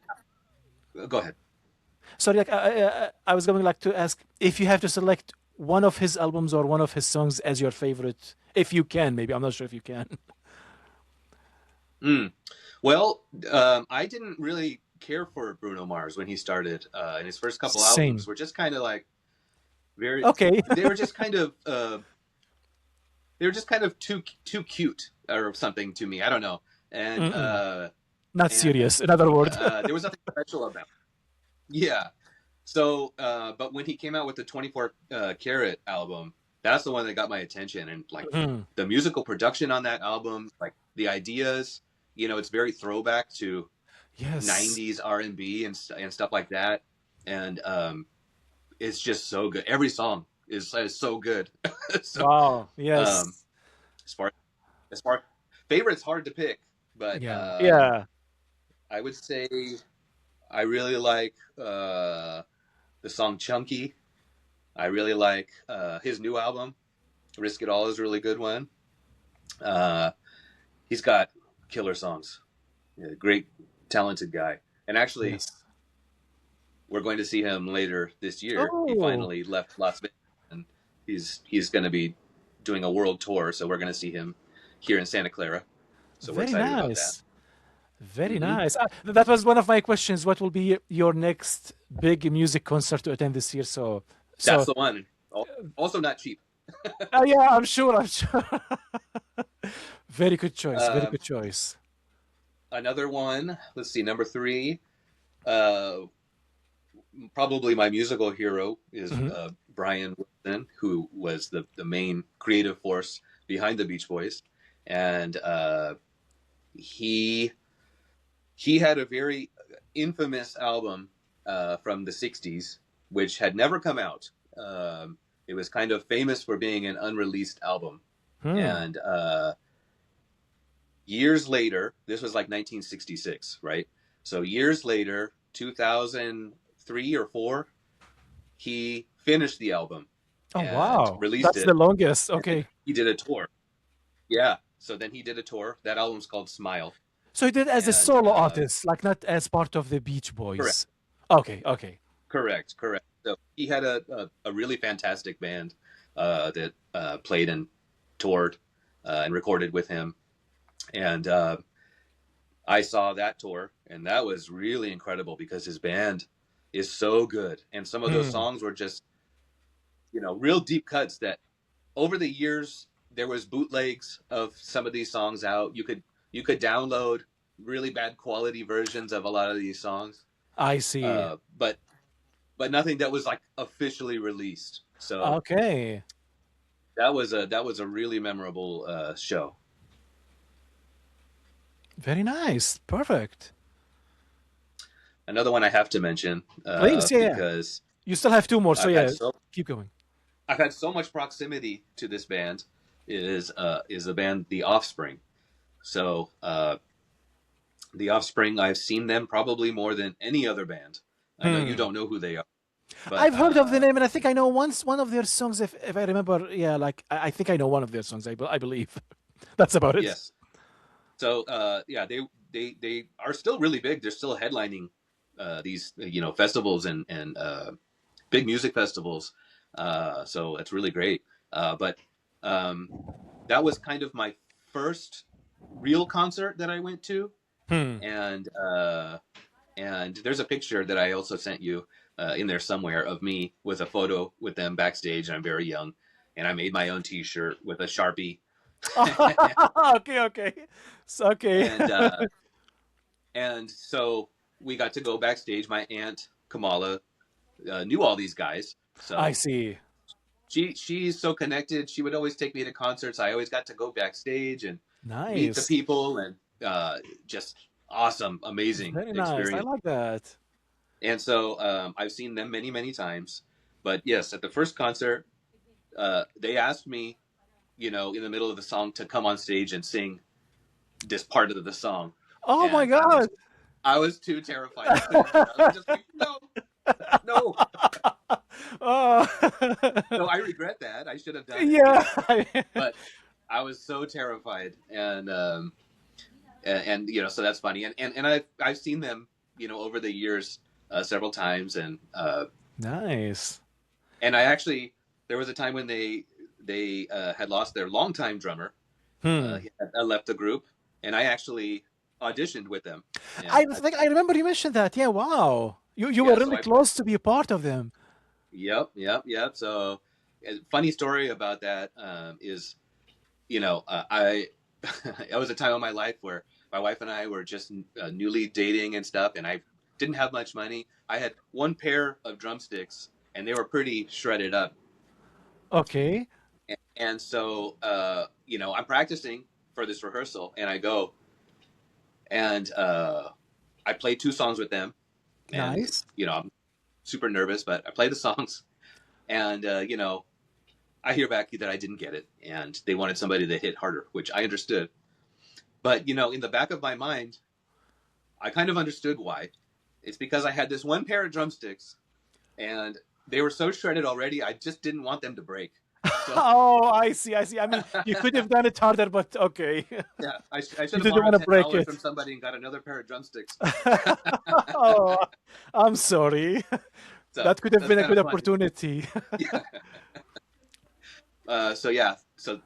Go ahead. sorry, like I was going like to ask if you have to select one of his albums or one of his songs as your favorite, if you can? Maybe I'm not sure if you can. Mm. Well, I didn't really care for Bruno Mars when he started, and his first couple albums Same. were just kind of like very. Okay. They were just kind of too cute or something to me. I don't know, and Mm-mm. Not and serious. In other words. there was nothing special about. Yeah. So, but when he came out with the 24 Carat album, that's the one that got my attention. And like Mhm. the musical production on that album, like the ideas, it's very throwback to Yes. 90s R&B and stuff like that. And it's just so good. Every song is so good. So, Wow. um, Yes. as far as far favorites hard to pick, but Yeah. Yeah. I would say I really like the song Chunky. I really like his new album. Risk It All is a really good one. Uh, he's got killer songs. Yeah, great, talented guy. And actually, Yes. we're going to see him later this year. He Oh, finally left Las Vegas, and he's going to be doing a world tour. So we're going to see him here in Santa Clara. So we're very excited about that. nice. Very Hmm. nice. That was one of my questions. What will be your next big music concert to attend this year? That's So, the one. Also not cheap. yeah, I'm sure. I'm sure. Very good choice. Very Um, good choice. Another one. Let's see. Number three. Uh, Probably my musical hero is Mhm. Brian Wilson, who was the main creative force behind the Beach Boys, and he he had a very infamous album from the '60s, which had never come out. It was kind of famous for being an unreleased album, Hmm. and years later, this was like 1966, right? So years later, 2003 or four, he finished the album Oh, and wow. released That's the it. longest. And then Okay. he did a tour. Yeah. So then he did a tour. That album's called Smile. So he did as a And solo artist, like not as part of the Beach correct, Boys. Okay. Okay. correct. So he had a really fantastic band that played and toured and recorded with him. And I saw that tour, and that was really incredible because his band is so good. And some of those Hmm. songs were just, real deep cuts that over the years there was bootlegs of some of these songs out. You could download really bad quality versions of a lot of these songs, I see. but nothing that was like officially released. So Okay. that was a really memorable show. Very nice. Perfect. Another one I have to mention Please, yeah, yeah. because You still have two more, so I've had yeah, so keep going. I've had so much proximity to this band is the band The Offspring. So The Offspring, I've seen them probably more than any other band. I know you Hmm. don't know who they are, but I've heard of the name, and I think I know once one of their songs. If I remember, yeah, like I think I know one of their songs. I believe that's about it. yes. So yeah, they are still really big. They're still headlining these festivals and big music festivals. So it's really great. But um, that was kind of my first real concert that I went to, Hmm. and there's a picture that I also sent you in there somewhere of me with a photo with them backstage, and I'm very young, and I made my own T-shirt with a Sharpie, Okay, okay, so okay. and so we got to go backstage. My aunt Kamala knew all these guys, I so see. she's so connected. She would always take me to concerts. I always got to go backstage and meet the Nice. people, and just awesome, amazing Very nice. I experience. like that. And so I've seen them many, many times. But yes, at the first concert, they asked me, in the middle of the song to come on stage and sing this part of the song, Oh my and I God. was I was too terrified. I couldn't do it. I was just like, no, no. Oh. So I regret that. I should have done it, Yeah. but I was so terrified, and so that's funny. And I've seen them, over the years several times, and Nice. I actually there was a time when they had lost their longtime drummer. Hmm. He had left the group, and I actually auditioned with them. And I think I remember you mentioned that. Yeah, wow. You were yeah, so really I close to be a part of them. yep. So, a funny story about that is, I it was a time of my life where my wife and I were just newly dating and stuff, and I didn't have much money. I had one pair of drumsticks, and they were pretty shredded up. Okay. And so, I'm practicing for this rehearsal, and I go and I played two songs with them, and Nice. I'm super nervous, but I play the songs, and I hear back that I didn't get it, and they wanted somebody to hit harder, which I understood. But in the back of my mind, I kind of understood why. It's because I had this one pair of drumsticks, and they were so shredded already. I just didn't want them to break. So Oh, I see. I see. I mean, you could have done it harder, but okay. yeah, I should You have didn't want borrowed to ten break dollars it. from somebody and got another pair of drumsticks. Oh, I'm sorry. So That could have that's been a kind of good funny. opportunity. Yeah. So yeah. So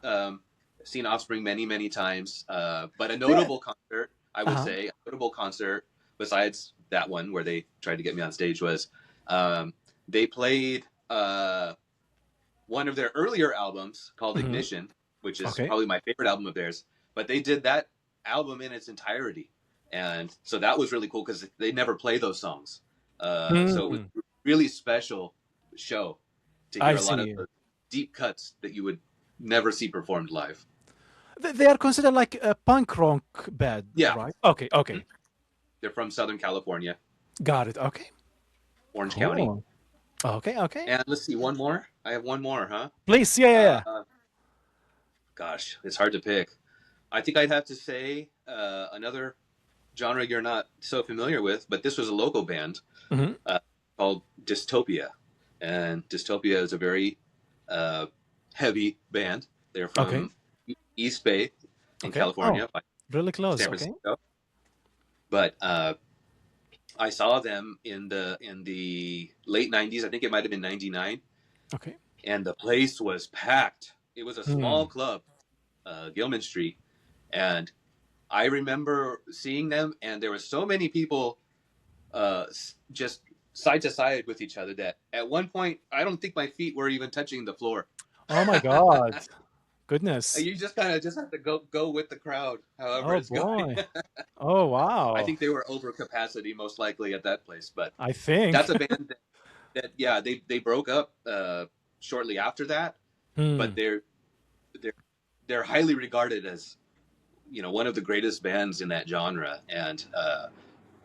seen Offspring many many times. But a Yeah. notable concert, I would Uh-huh. say, a notable concert besides that one where they tried to get me on stage was um, they played one of their earlier albums called Hmm. Ignition, which is Okay. probably my favorite album of theirs. But they did that album in its entirety, and so that was really cool because they never play those songs. So it was Mm, a really special show to I hear a lot of see. the deep cuts that you would never see performed live. They are considered like a punk rock band, Yeah. right? Okay. Mhm. Okay. They're from Southern California, Got it. Okay. Orange County. Cool. Okay. Okay. And let's see, one more. I have one more, huh? Please. Yeah. Yeah. Yeah. Uh, Gosh, it's hard to pick. I think I'd have to say another genre you're not so familiar with, but this was a local band Hmm. uh, called Dystopia. And Dystopia is a very uh, heavy band. They're Okay. from East Bay in Okay. Oh, California, like really close. San Okay. Francisco. But I saw them in the late '90s. I think it might have been '99, Okay. and the place was packed. It was a small Hmm. club, Gilman Street, and I remember seeing them, and there were so many people just side to side with each other that at one point I don't think my feet were even touching the floor. Oh my God. Goodness. You just kind of just have to go with the crowd, however Oh it's going. boy. Oh I wow. think they were over capacity most likely at that place, but I think. that's a band that yeah they broke up shortly after that, but Hmm. they're they're highly regarded as one of the greatest bands in that genre, and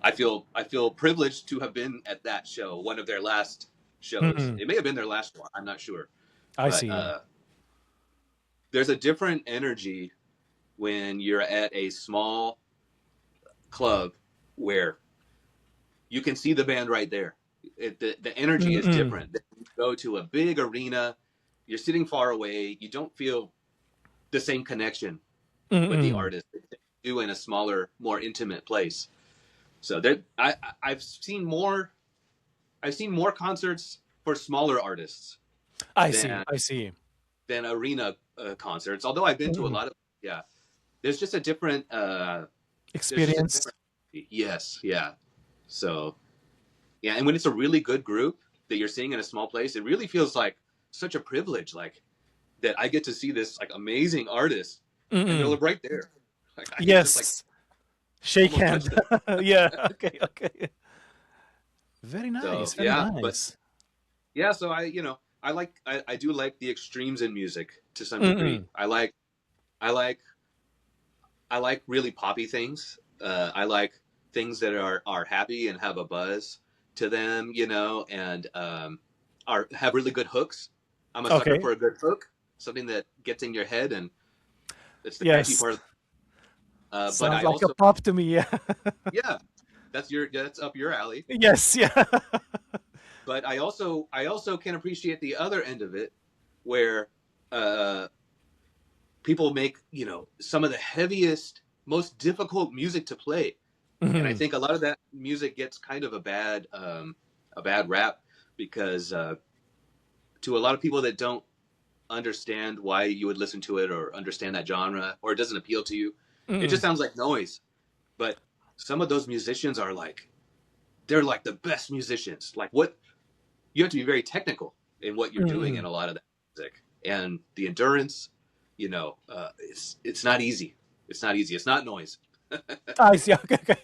I feel privileged to have been at that show, one of their last shows. Hmm. It may have been their last one. I'm not sure, I but see. there's a different energy when you're at a small club where you can see the band right there. The energy is Mm-mm. different. You go to a big arena, you're sitting far away. You don't feel the same connection with the Mm-mm. artist that you do in a smaller, more intimate place. So there, I've seen more. I've seen more concerts for smaller artists I see. than I see. arena concerts. Although I've been to a Mm-mm. lot of, yeah. There's just a different. There's just a Experience. different. Yes, yeah. So yeah, and when it's a really good group that you're seeing in a small place, it really feels like such a privilege, like that I get to see this like amazing artist, and they're Mm-mm. right there. Like I can just like Yes. Shake almost hand. touch them. Yeah. Okay. Okay. Very So nice. Very yeah, but nice. yeah, so I do like the extremes in music to some degree. Mm-mm. I like I like really poppy things. I like things that are happy and have a buzz to them, and are have really good hooks. I'm a sucker Okay. for a good hook, something that gets in your head, and it's the catchy Yes. part. But Sounds I like a also, pop to me. Yeah. yeah, that's up your alley. Yes. Yeah. But I also can appreciate the other end of it, where uh, people make some of the heaviest, most difficult music to play, and I Mhm. think a lot of that music gets kind of a bad rap because to a lot of people that don't understand why you would listen to it or understand that genre, or it doesn't appeal to you. It just Mm, sounds like noise. But some of those musicians are like, they're like the best musicians. Like, what you have to be very technical in what you're doing in mm. a lot of that music, and the endurance. It's not easy. It's not easy. It's not noise. I see. Okay, okay.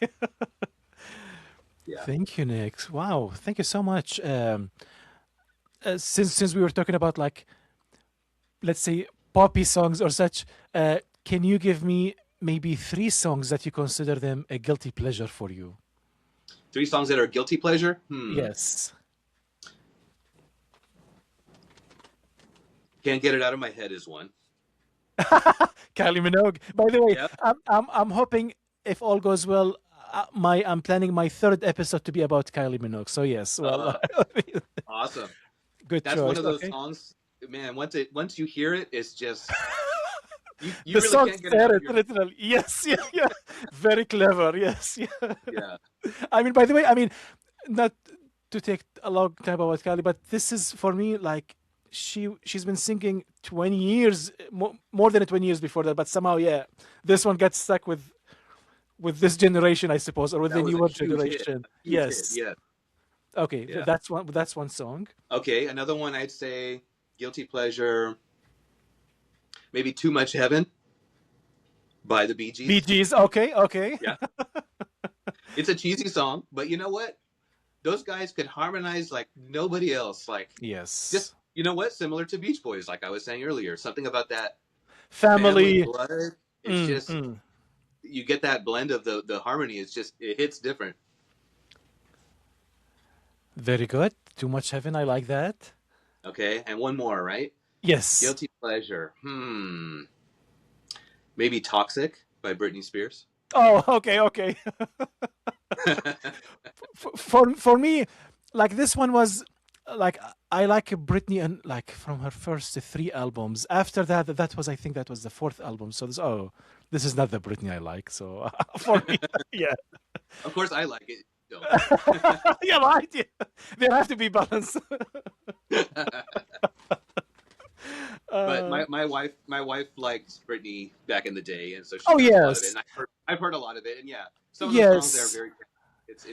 Yeah. Thank you, Nick. Wow, thank you so much. Since we were talking about like, let's say, poppy songs or such, can you give me maybe three songs that you consider them a guilty pleasure for you? Three songs that are guilty pleasure. Yes. Can't get it out of my head is one. Kylie Minogue. By the way, Yeah. I'm hoping if all goes well, I'm planning my third episode to be about Kylie Minogue. So yes, well, Uh, awesome. good That's one choice. of those Okay. songs, man. Once you hear it, it's just you The really song can't get it said out of it your head. literally. Yes, yeah, yeah. Very clever. Yes, yeah. Yeah. I mean, by the way, I mean, not to take a long time about Kylie, but this is for me like she's been singing 20 years, more than 20 years before that, but somehow, yeah, this one got stuck with this generation, I suppose, or with That the was a newer huge hit. generation. A huge hit. Yes. Yeah. Okay, Yeah. that's one song. Okay. Another one I'd say guilty pleasure, maybe Too Much Heaven by the Bee Bee Gees. Gees. Okay, okay. Yeah. It's a cheesy song, but you know what? Those guys could harmonize like nobody else. Like, just, Yes. you know what? Similar to Beach Boys, like I was saying earlier. Something about that family Family. blood. It's Mm, just, mm. you get that blend of the harmony. It's just, it hits different. Very good. Too much heaven. I like that. Okay. And one more, right? Yes. Guilty pleasure. Maybe Toxic by Britney Spears. Oh, okay, okay. For me, like this one was like I like Britney and like from her first three albums. After that, that was I think that was the fourth album. So this is not the Britney I like. So for me, yeah, Of course, I like it. Don't. yeah, right. Yeah. There have to be balance. But uh, my wife liked Britney back in the day, and so she oh knows a lot of it. yes, And I've heard a lot of it, and yeah, some of those songs there are yes.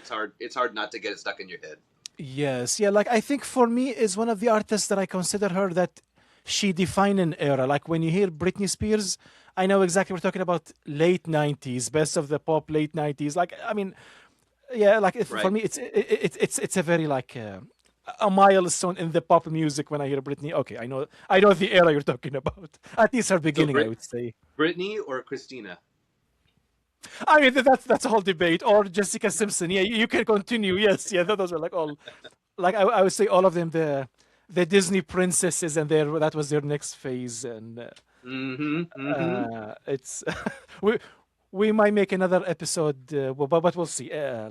very. It's hard not to get it stuck in your head. Yes, yeah, like I think for me is one of the artists that I consider her that she defined an era. Like when you hear Britney Spears, I know exactly we're talking about late 90s, best of the pop late 90s. Like I mean, yeah, like if, for Right. me it's a very like a milestone in the pop music when I hear Britney. Okay, I know the era you're talking about. At least her So beginning, I would say. Britney or Christina? I mean that's a whole debate. Or Jessica Simpson. Yeah, you can continue. Yes, yeah, those are like all like I would say all of them the Disney princesses and that was their next phase and Mm-hmm. Mm-hmm. it's we we might make another episode but we'll see I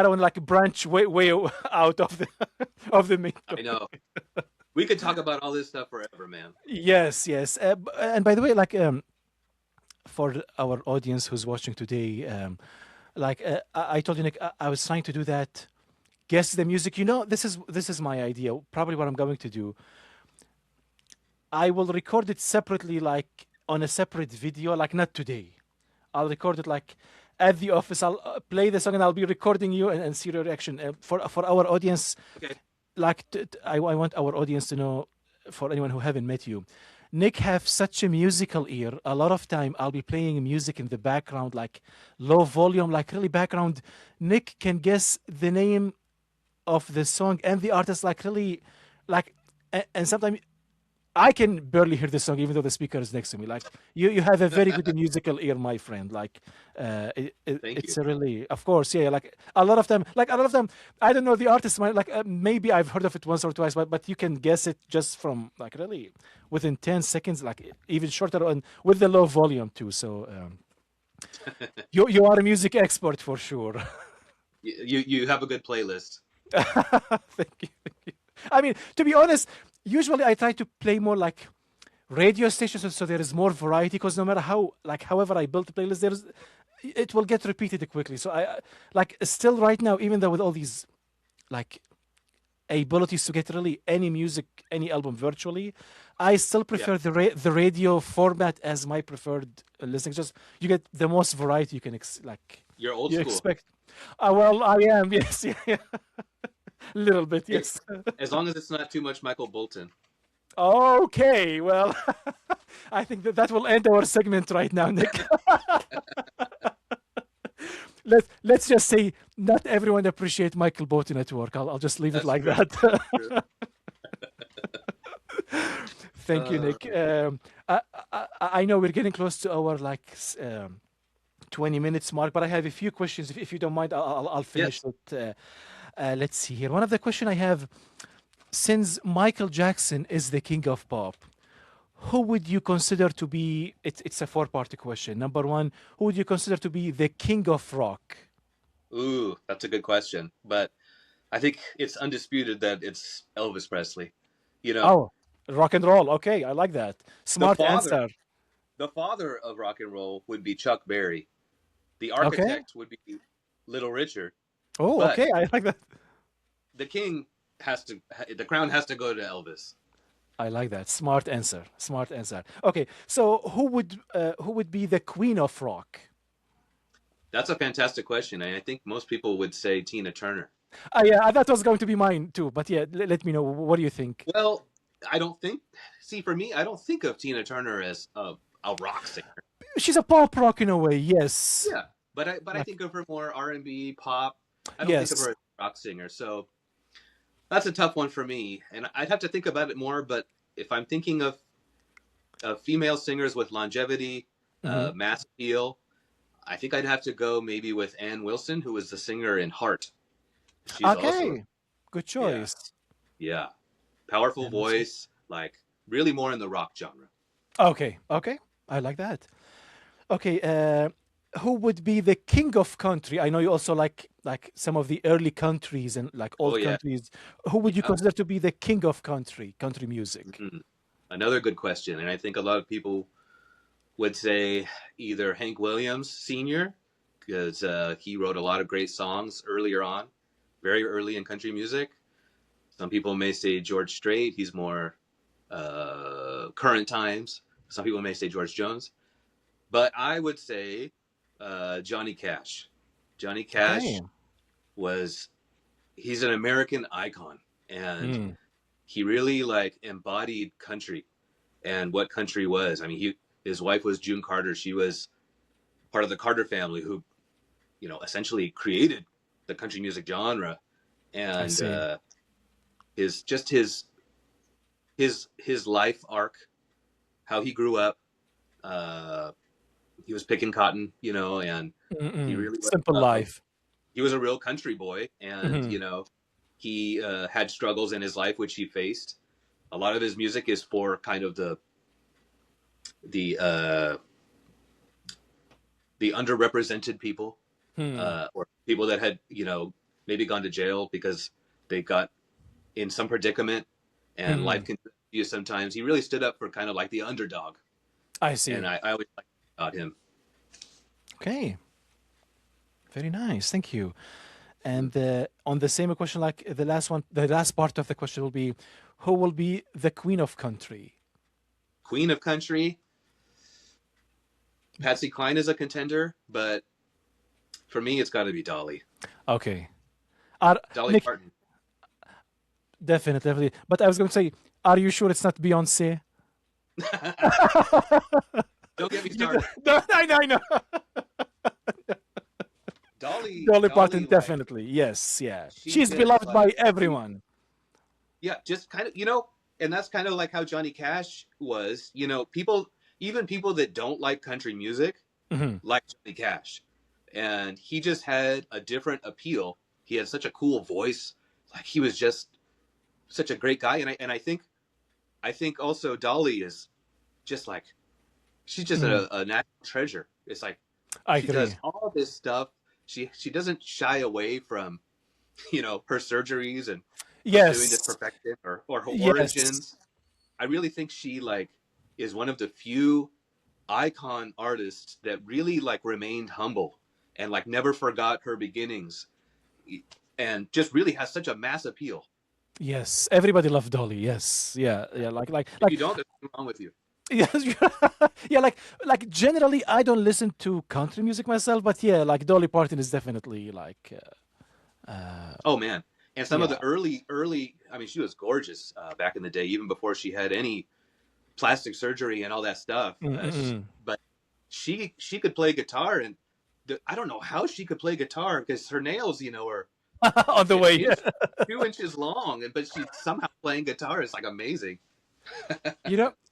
don't want like branch way out of the of the main I topic. know. We could talk about all this stuff forever, man. Yes, yes, and by the way like for our audience who's watching today like I told you Nick I was trying to do that guess the music. This is my idea. Probably what I'm going to do. I will record it separately, like on a separate video, like not today. I'll record it like at the office. I'll play the song and I'll be recording you and see your reaction. For our audience, Okay. like I want our audience to know, for anyone who haven't met you, Nick have such a musical ear. A lot of time I'll be playing music in the background, like low volume, like really background. Nick can guess the name of the song and the artist like really like and sometimes I can barely hear the song even though the speaker is next to me. Like you have a very good musical ear, my friend. Like Thank you. it's a really, of course, yeah. Like a lot of them, I don't know the artist. Like maybe I've heard of it once or twice, but you can guess it just from like really within 10 seconds, like even shorter, and with the low volume too. So you are a music expert for sure. You have a good playlist. Thank you. Thank you. I mean, to be honest, usually I try to play more like radio stations so there is more variety because no matter however I build the playlist, it will get repeated quickly. So I like still right now, even though with all these like abilities to get really any music, any album virtually. I still Yeah, prefer the radio format as my preferred listening. Just you get the most variety you can you're old you school. expect. Well, I am, yes, yeah, yeah. Little bit, Hey, yes. as long as it's not too much Michael Bolton. Okay, well, I think that will end our segment right now, Nick. Let's just say not everyone appreciate Michael Bolton at work. I'll just leave it That's like true. that. True. Thank you, Uh, Nick. I know we're getting close to our 20 minutes mark, but I have a few questions. If you don't mind, I'll finish yes. it. Let's see here. One of the question I have, since Michael Jackson is the king of pop, who would you consider to be? It's a four-part question. Number one, who would you consider to be the king of rock? Ooh, that's a good question. But I think it's undisputed that it's Elvis Presley. You know, Oh, rock and roll. Okay, I like that. the Smart father, answer. the father of rock and roll would be Chuck Berry. The Okay. architect would be Little Richard. Oh, But okay. I like that. the king has to, the crown has to go to Elvis. I like that. Smart answer. Smart answer. Okay, so who would be the queen of rock? That's a fantastic question. And I think most people would say Tina Turner. Yeah, that was going to be mine too. But yeah, let me know. What do you think? Well, I don't think, see, for me, I don't think of Tina Turner as a rock singer. She's a pop rock in a way. Yes. Yeah. But I Like think of her more R&B, pop. I don't think of yes. her as a rock singer. So that's a tough one for me. And I'd have to think about it more. But if I'm thinking of female singers with longevity, Hmm. mass appeal, I think I'd have to go maybe with Ann Wilson, who was the singer in Heart. She's also, Okay. Good yeah, choice. yeah, powerful And also- voice, like really more in the rock genre. Okay. Okay. I like that. Okay. Who would be the king of country? I know you also like some of the early countries and like Oh old yeah, countries. Who would you yeah. consider to be the king of country music? Mhm. Another good question, and I think a lot of people would say either Hank Williams Sr. because he wrote a lot of great songs earlier on, very early in country music. Some people may say George Strait. He's more current times. Some people may say George Jones, but I would say Johnny Cash. Johnny Okay. Cash was he's an American icon, and Mm. he really like embodied country and what country was. I mean, his wife was June Carter. She was part of the Carter family who essentially created the country music genre, I and see. his just his life arc, how he grew up. Uh, he was picking cotton, and he Mm-mm. really was. Simple life. He was a real country boy, and Hmm. he had struggles in his life which he faced. A lot of his music is for kind of the the underrepresented people, Hmm. or people that had maybe gone to jail because they got in some predicament, and life Hmm. can you sometimes. He really stood up for kind of like the underdog, I and see. I always like about him. Okay. Very nice. Thank you. And on the same question, like the last one, the last part of the question will be, who will be the queen of country? Queen of country, Patsy Cline is a contender, but for me, it's got to be Dolly. Okay. Are Dolly Nick, Parton. definitely, definitely. But I was going to say, are you sure it's not Beyonce? Don't get me You, started. no, I know. Dolly Parton, Dolly, like definitely. Yes, yeah. she She's just beloved by like everyone. yeah, just kind of and that's kind of like how Johnny Cash was. People, even people that don't like country music, Hmm. like Johnny Cash, and he just had a different appeal. He had such a cool voice, like he was just such a great guy. And I think also Dolly is just like she's just Hmm. a national treasure. It's like I she agree. does all this stuff. She doesn't shy away from her surgeries and pursuing this Yes. perfection or her Yes. origins. I really think she like is one of the few icon artists that really like remained humble and like never forgot her beginnings and just really has such a mass appeal. Yes, everybody loved Dolly. Yes, yeah, yeah. If you don't, there's something wrong with you. yes, yeah. Like generally, I don't listen to country music myself, but yeah, like Dolly Parton is definitely like, Oh man, and some of yeah. the early. I mean, she was gorgeous back in the day, even before she had any plastic surgery and all that stuff. Mm-mm. But she could play guitar, and I don't know how she could play guitar because her nails, are On the an way. inch, 2 inches long, but she's somehow playing guitar. It's like amazing.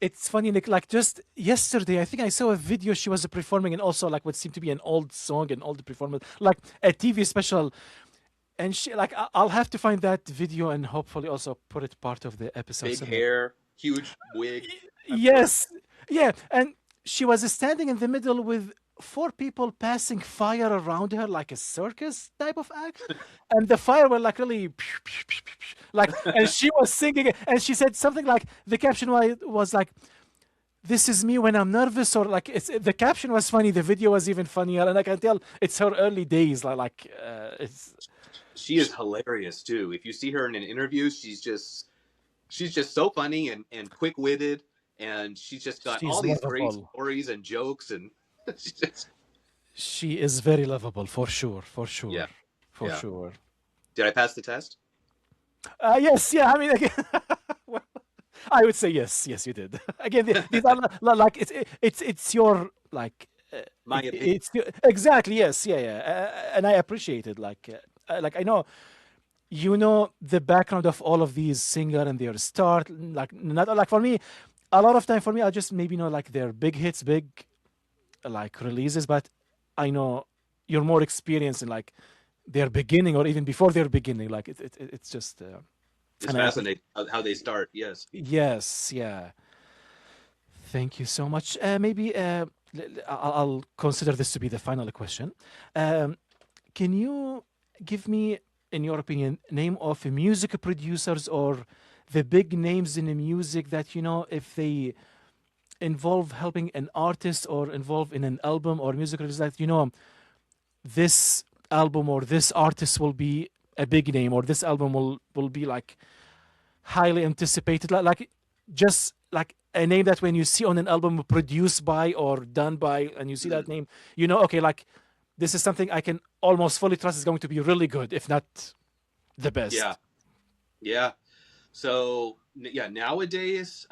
It's funny, Nick. Like just yesterday, I think I saw a video she was performing, and also like what seemed to be an old song, an old performance, like a TV special. And she, like, I'll have to find that video and hopefully also put it part of the episode Big somewhere. hair, huge wig. I'm sure. Yes, yeah, and she was standing in the middle with four people passing fire around her like a circus type of act, and the fire were like really like, and she was singing it, and she said something like the caption was like, "This is me when I'm nervous," or like it's the caption was funny, the video was even funnier, and I can tell it's her early days, it's She is hilarious too. If you see her in an interview, she's just so funny and quick witted, and she's just got all she's these great lovable. stories and jokes, and she's just She is very lovable for sure, for sure, yeah, for yeah. sure. Did I pass the test? Yes, yeah. I mean, again, well, I would say yes, yes, you did. Again, these are like it's your like My opinion. it's exactly yes, yeah, yeah, and I appreciate it. Like I know you know the background of all of these singer and their start. Like not like for me, a lot of time for me, I just maybe know like their big hits, big like releases, but I know you're more experienced in like their beginning or even before their beginning. Like it's just. It's And I appreciate. fascinating how they start. Yes. Yes, yeah. Thank you so much. Maybe I'll consider this to be the final question. Um, can you give me, in your opinion, name of music producers or the big names in the music that you know if they involve helping an artist or involve in an album or music release that you know this album or this artist will be a big name or this album will be like highly anticipated, like just like a name that when you see on an album produced by or done by, and you see Mhm. that name, you know, okay, like this is something I can almost fully trust is going to be really good, if not the Yeah. best. Yeah. So yeah, nowadays,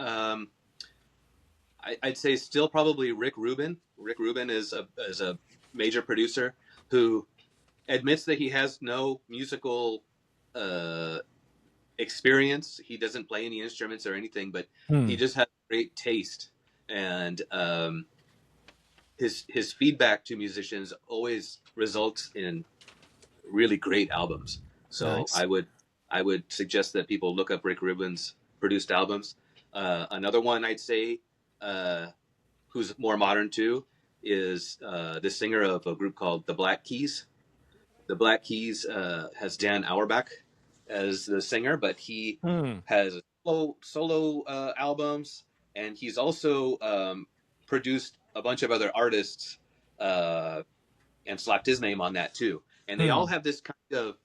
I'd say still probably Rick Rubin. Rick Rubin is a major producer who admits that he has no musical uh, experience. He doesn't play any instruments or anything, but he Hmm. just has great taste, and his feedback to musicians always results in really great albums. So Nice. I would suggest that people look up Rick Rubin's produced albums. Another one I'd say, uh, who's more modern too, is the singer of a group called the Black Keys. The Black Keys has Dan Auerbach as the singer, but he Hmm. has solo albums, and he's also produced a bunch of other artists uh, and slapped his name on that too. And they all Hmm. have this kind of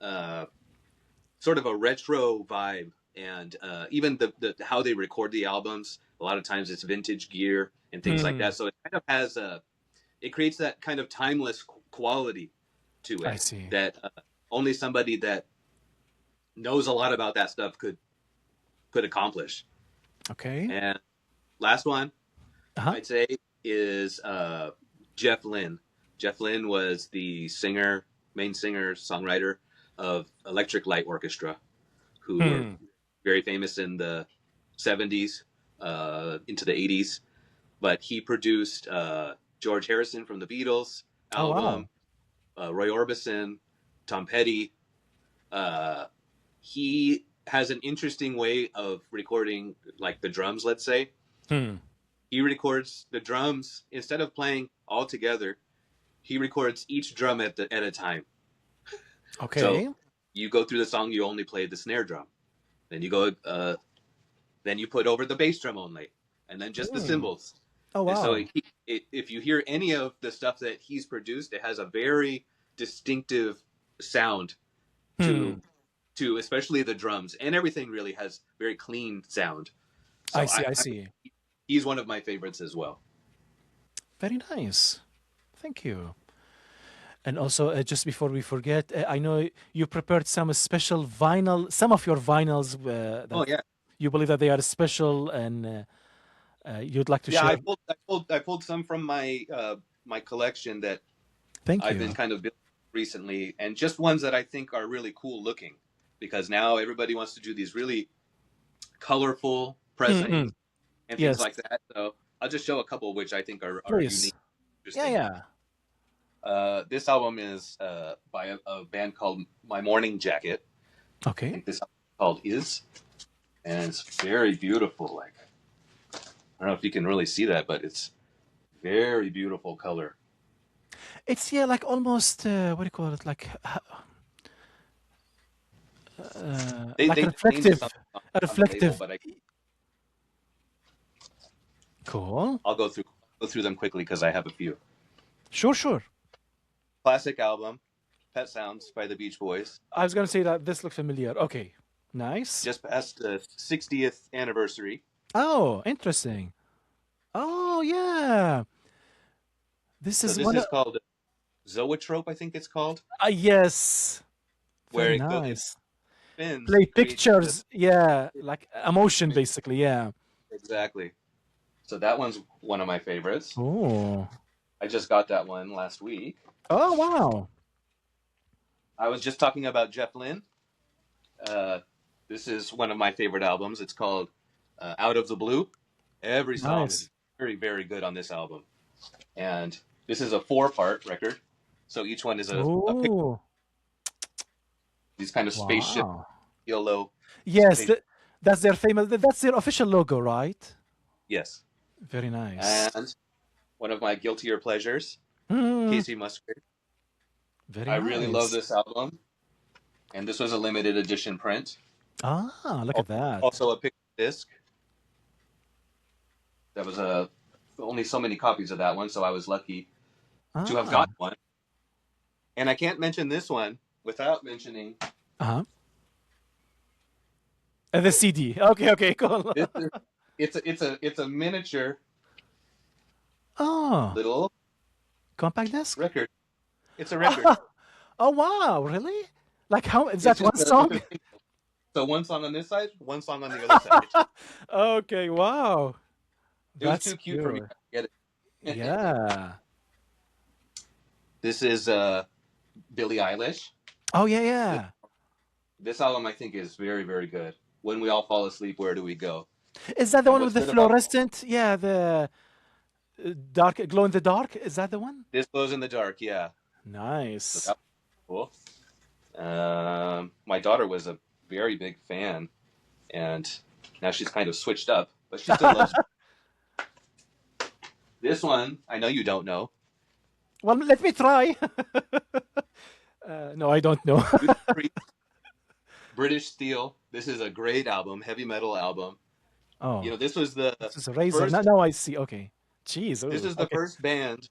uh, sort of a retro vibe, and even the how they record the albums. A lot of times it's vintage gear and things like Hmm. that. So it kind of has it creates that kind of timeless quality to I it see. that only somebody that knows a lot about that stuff could accomplish. Okay. And last one Uh-huh. I'd say is Jeff Lynne. Jeff Lynne was the main singer, songwriter of Electric Light Orchestra, who were Hmm. very famous in the 70s into the 80s. But he produced George Harrison from the Beatles Oh album, wow. Roy Orbison, Tom Petty. Uh, he has an interesting way of recording, like the drums, let's say. Hmm. He records the drums instead of playing all together. He records each drum at a time. So Okay. you go through the song, you only play the snare drum. Then you go, then you put over the bass drum only, and then just the Hmm. cymbals. Oh And so wow. if you hear any of the stuff that he's produced, it has a very distinctive sound Hmm. to to especially the drums, and everything really has very clean sound. I So see, I see. he's one of my favorites as well. Very nice. Thank you. And also, just before we forget, I know you prepared some special vinyl, some of your vinyls that Oh yeah, you believe that they are special and you'd like to yeah. share. I pulled some from my collection that Thank I've been you. kind of building recently, and just ones that I think are really cool looking, because now everybody wants to do these really colorful pressings Mm-mm. and things Yes, like that. So I'll just show a couple which I think are please. unique, Yeah, interesting. yeah. This album is by a band called My Morning Jacket. I Okay. think this album is called Is, and it's very beautiful. Like, I don't know if you can really see that, but it's very beautiful color. It's, yeah, like almost, what do you call it? Like They just named this reflective. A on the label, reflective. but Cool. I'll go through them quickly because I have a few. Sure, sure. Classic album, Pet Sounds by the Beach Boys. I was going to say that this looks familiar. Okay. Nice. Just past the 60th anniversary. Oh, interesting. Oh, yeah. This So is this one of, is called Zoetrope, I think it's called, yes. where Very it nice. spins Play and creates the pictures. Yeah. Like emotion, basically. Yeah. exactly. So that one's one of my favorites. Oh. I just got that one last week. Oh, wow. I was just talking about Jeff Lynne. Uh, this is one of my favorite albums. It's called Out of the Blue. Every song is Nice. very, very good on this album. And this is a 4-part record. So each one is a picture. Oh, These kind of spaceship, wow. yellow Yes, space. that's their famous, that's their official logo, right? Yes. Very nice. And one of my guiltier pleasures, Hmm. Casey Musgrave. Very I really love nice. this album. And this was a limited edition print. Ah, look at that. Also a picture disc. That was only so many copies of that one, so I was lucky to have Ah, gotten one. And I can't mention this one without mentioning uh-huh. The CD. Okay, okay, cool. this. It's a miniature Oh, little compact disc? record. It's a record. Oh, wow, really? Like how is It's that just one song? a so one song on this side, one song on the other side. Okay, wow. It was That's too cute for me cute. to get it. Yeah. This is Billie Eilish. Oh, yeah, This, yeah. this album I think is very, very good. When we all fall asleep, where do we go? Is that the And one with what's the good about fluorescent? Yeah, the dark glow in the dark. Is that the one? this glows in the dark? Yeah, so Nice. that was cool. My daughter was a very big fan, and now she's kind of switched up, but she still loves this one. I know you don't know. Well, let me try. No, I don't know. Judas Priest, British Steel. This is a great album, heavy metal album. Oh, This was the this is a razor. Now, first. now I see. Okay. Jeez. This Oh, is the okay. first band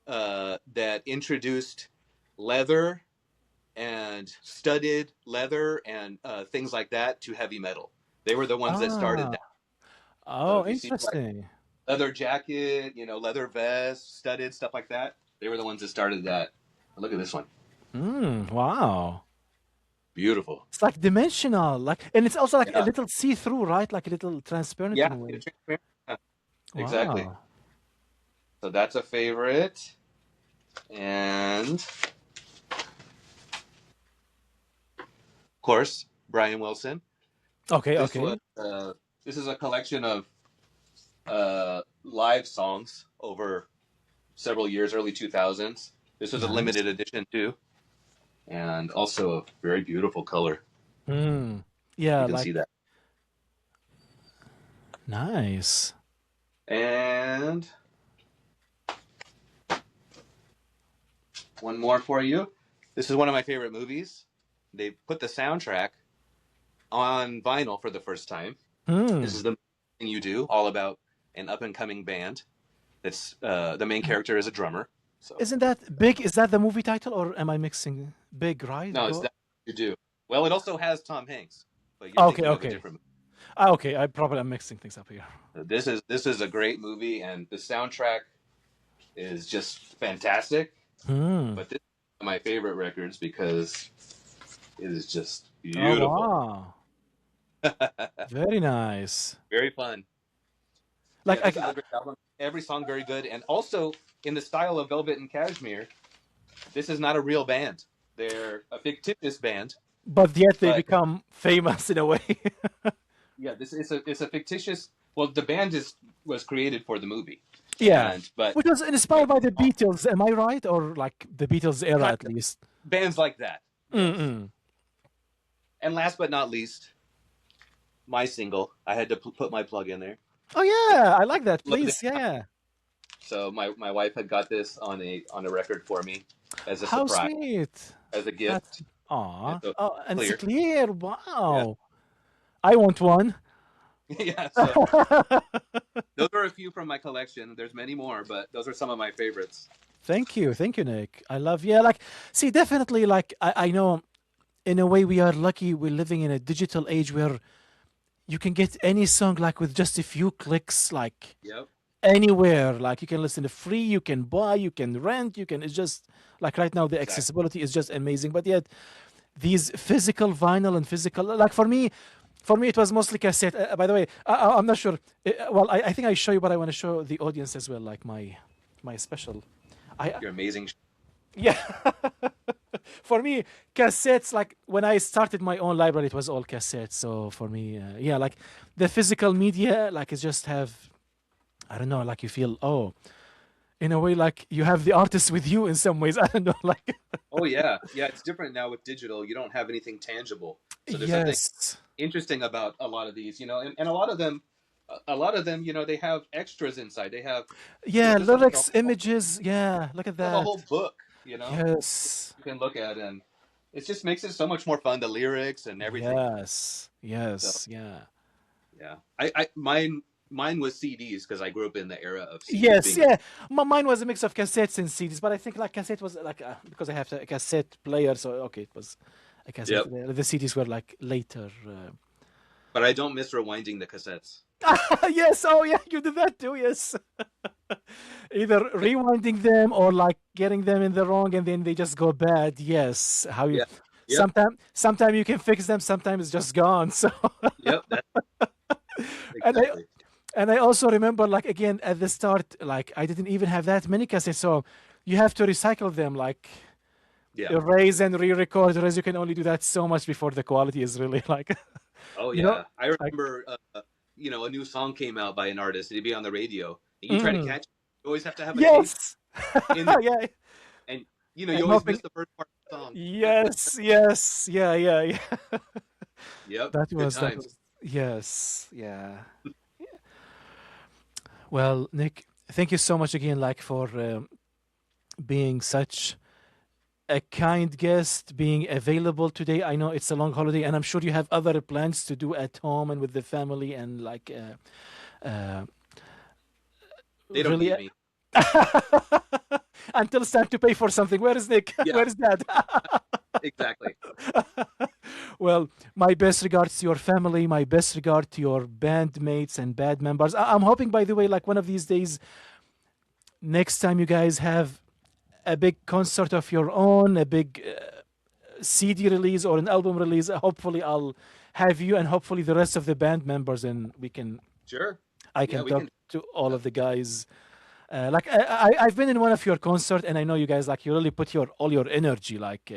that introduced leather and studded leather and things like that to heavy metal. They were the ones that started Ah. that. So Oh, if you see like interesting. leather jacket, leather vest, studded stuff like that, they were the ones that started that. Look at this one, Wow. beautiful. It's like dimensional, like, and it's also like a Yeah, little see-through, right? Like a little transparent in yeah, a way. it's transparent. Yeah, exactly. Wow. So that's a favorite, and of course Brian Wilson. Okay, This okay. was this is a collection of live songs over several years, early 2000s. This was a Nice. limited edition too, and also a very beautiful color. Yeah, You can like see that. nice. And one more for you. This is one of my favorite movies. They put the soundtrack on vinyl for the first time. This Hmm. is the thing you do, all about an up and coming band. That's the main character is a drummer. So Isn't that Big? Is that the movie title, or am I mixing Big, right? no, it's Go. that you do. Well, it also has Tom Hanks, but you're Okay, thinking of a okay. different Okay, I probably am mixing things up here. movie. This is a great movie, and the soundtrack is just fantastic. Hmm. But this is one of my favorite records because it is just Oh beautiful. wow. Very nice. Very fun. Like Yeah, this is a great album. Every song very good, and also in the style of Velvet and Cashmere. This is not a real band. They're a fictitious band, but yet they but become famous in a way. yeah, this is a fictitious. Well, the band is was created for the movie, Yeah. and but Which was you inspired know, by the Beatles, am I right? Or like the Beatles era kind at of least. bands like that. Yes, Mm-mm. and last but not least, my single. I had to put my plug in there. Oh yeah, I like that. Love it. Please, yeah, yeah. So my wife had got this on a record for me as a How surprise, sweet. as a That's gift, and aw. so Oh, and it's clear. clear. Yeah, Wow. I want one. yeah. So those are a few from my collection. There's many more, but those are some of my favorites. Thank you, Nick. I love. Yeah, like, see, definitely, like, I know. In a way, we are lucky. We're living in a digital age where you can get any song like with just a few clicks, like Yep, anywhere. Like you can listen to free, you can buy, you can rent, you can. It's just like right now the exactly. accessibility is just amazing. But yet these physical vinyl and physical, like for me it was mostly cassette. By the way, I'm not sure. Well, I think I show you, but I want to show the audience as well, like my special. I You're amazing. yeah. For me, cassettes, like when I started my own library, it was all cassettes. So for me, yeah, like the physical media, like it's just have, I don't know, like you feel, oh, in a way, like you have the artist with you in some ways. I don't know, like, Oh yeah, yeah. It's different now with digital. You don't have anything tangible. So there's something yes. interesting about a lot of these, and a lot of them, they have extras inside. They have, Yeah, just like lyrics, images. Yeah, look at a that. whole book, Yes. you can look at, and it just makes it so much more fun. The lyrics and everything. Yes. So Yes. Yeah. yeah, mine was CDs because I grew up in the era of CDs Yes, being. yeah. Mine was a mix of cassettes and CDs, but I think like cassette was like because I have a cassette player, so okay, it was a cassette. Yep. The CDs were like later. But I don't miss rewinding the cassettes. Yes, oh yeah, you did that too. Yes, either rewinding them or like getting them in the wrong, and then they just go bad. Yes, how you Yeah. Yep. sometimes you can fix them, sometimes it's just gone. So Yep. That's and I exactly. and I also remember like again at the start, like I didn't even have that many cassettes, so you have to recycle them, like Yeah. erase and re-record. Whereas you can only do that so much before the quality is really like, Oh you know, yeah, I like remember. A new song came out by an artist. It'd be on the radio, and you try to mm, catch it. You always have to have a tape yes, in there, yeah, and you and always miss hoping the first part of the song. yes, yes, yeah, yeah, yeah. Yep, good That times. was yes, yeah. Well, Nick, thank you so much again, like for being such a kind guest, being available today. I know it's a long holiday, and I'm sure you have other plans to do at home and with the family, and like They don't really. need me. Until it's time to pay for something. Where is Nick? Yeah, Where is Dad? exactly. Well, my best regards to your family, my best regard to your bandmates and band members. I'm hoping, by the way, like one of these days, next time you guys have a big concert of your own, a big CD release or an album release, hopefully I'll have you and hopefully the rest of the band members, and Sure. I Yeah, can we talk can. to all Uh, of the guys. Like I've been in one of your concert, and I know you guys like you really put your all your energy. Like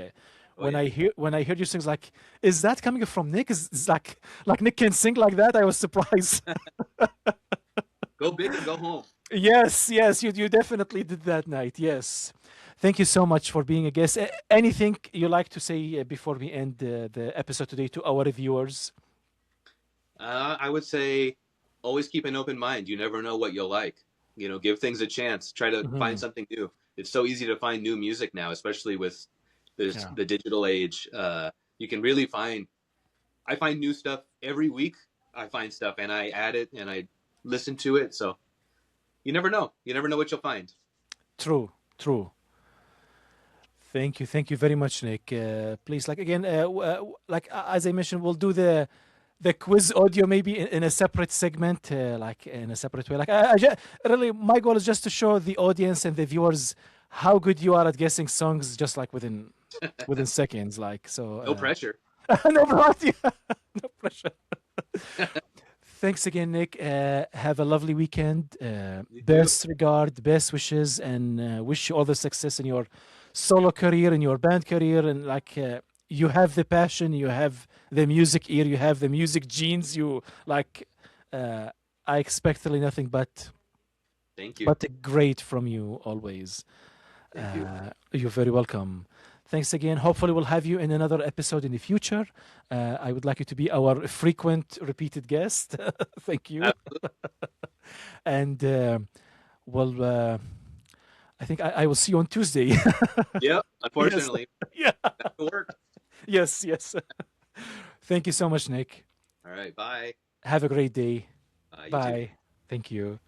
oh yeah. when I hear you sing, like, is that coming from Nick? Is like Nick can sing like that? I was surprised. Go big and go home. Yes, yes, you definitely did that night. Yes, thank you so much for being a guest. Anything you like to say before we end the episode today to our viewers? I would say always keep an open mind. You never know what you'll like. Give things a chance. Try to find Hmm. something new. It's so easy to find new music now, especially with this Yeah, the digital age. You can really find. I find new stuff every week. I find stuff and I add it and I listen to it. So you never know. You never know what you'll find. true, true. Thank you very much, Nick. Please, like again, like as I mentioned, we'll do the quiz audio maybe in a separate segment, like in a separate way. Like really, my goal is just to show the audience and the viewers how good you are at guessing songs, just like within seconds. Like so, No pressure. no pressure. No pressure. Thanks again, Nick. Have a lovely weekend. You too. Best regard, best wishes, and wish you all the success in your solo career, in your band career, and like you have the passion, you have the music ear, you have the music genes. You like. Uh, I expect really nothing Thank you. but great from you always. Thank you. You're very welcome. Thanks again. Hopefully, we'll have you in another episode in the future. I would like you to be our frequent, repeated guest. Thank you. Absolutely. And well, I think I will see you on Tuesday. Yep. Yes. Unfortunately, Yeah. that could work. Yes. Yes. Thank you so much, Nick. All right. Bye. Have a great day. You too. Bye. Thank you.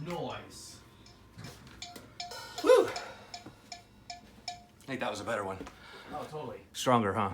Nice. Woo! I think that was a better one. Oh, totally. Stronger, huh?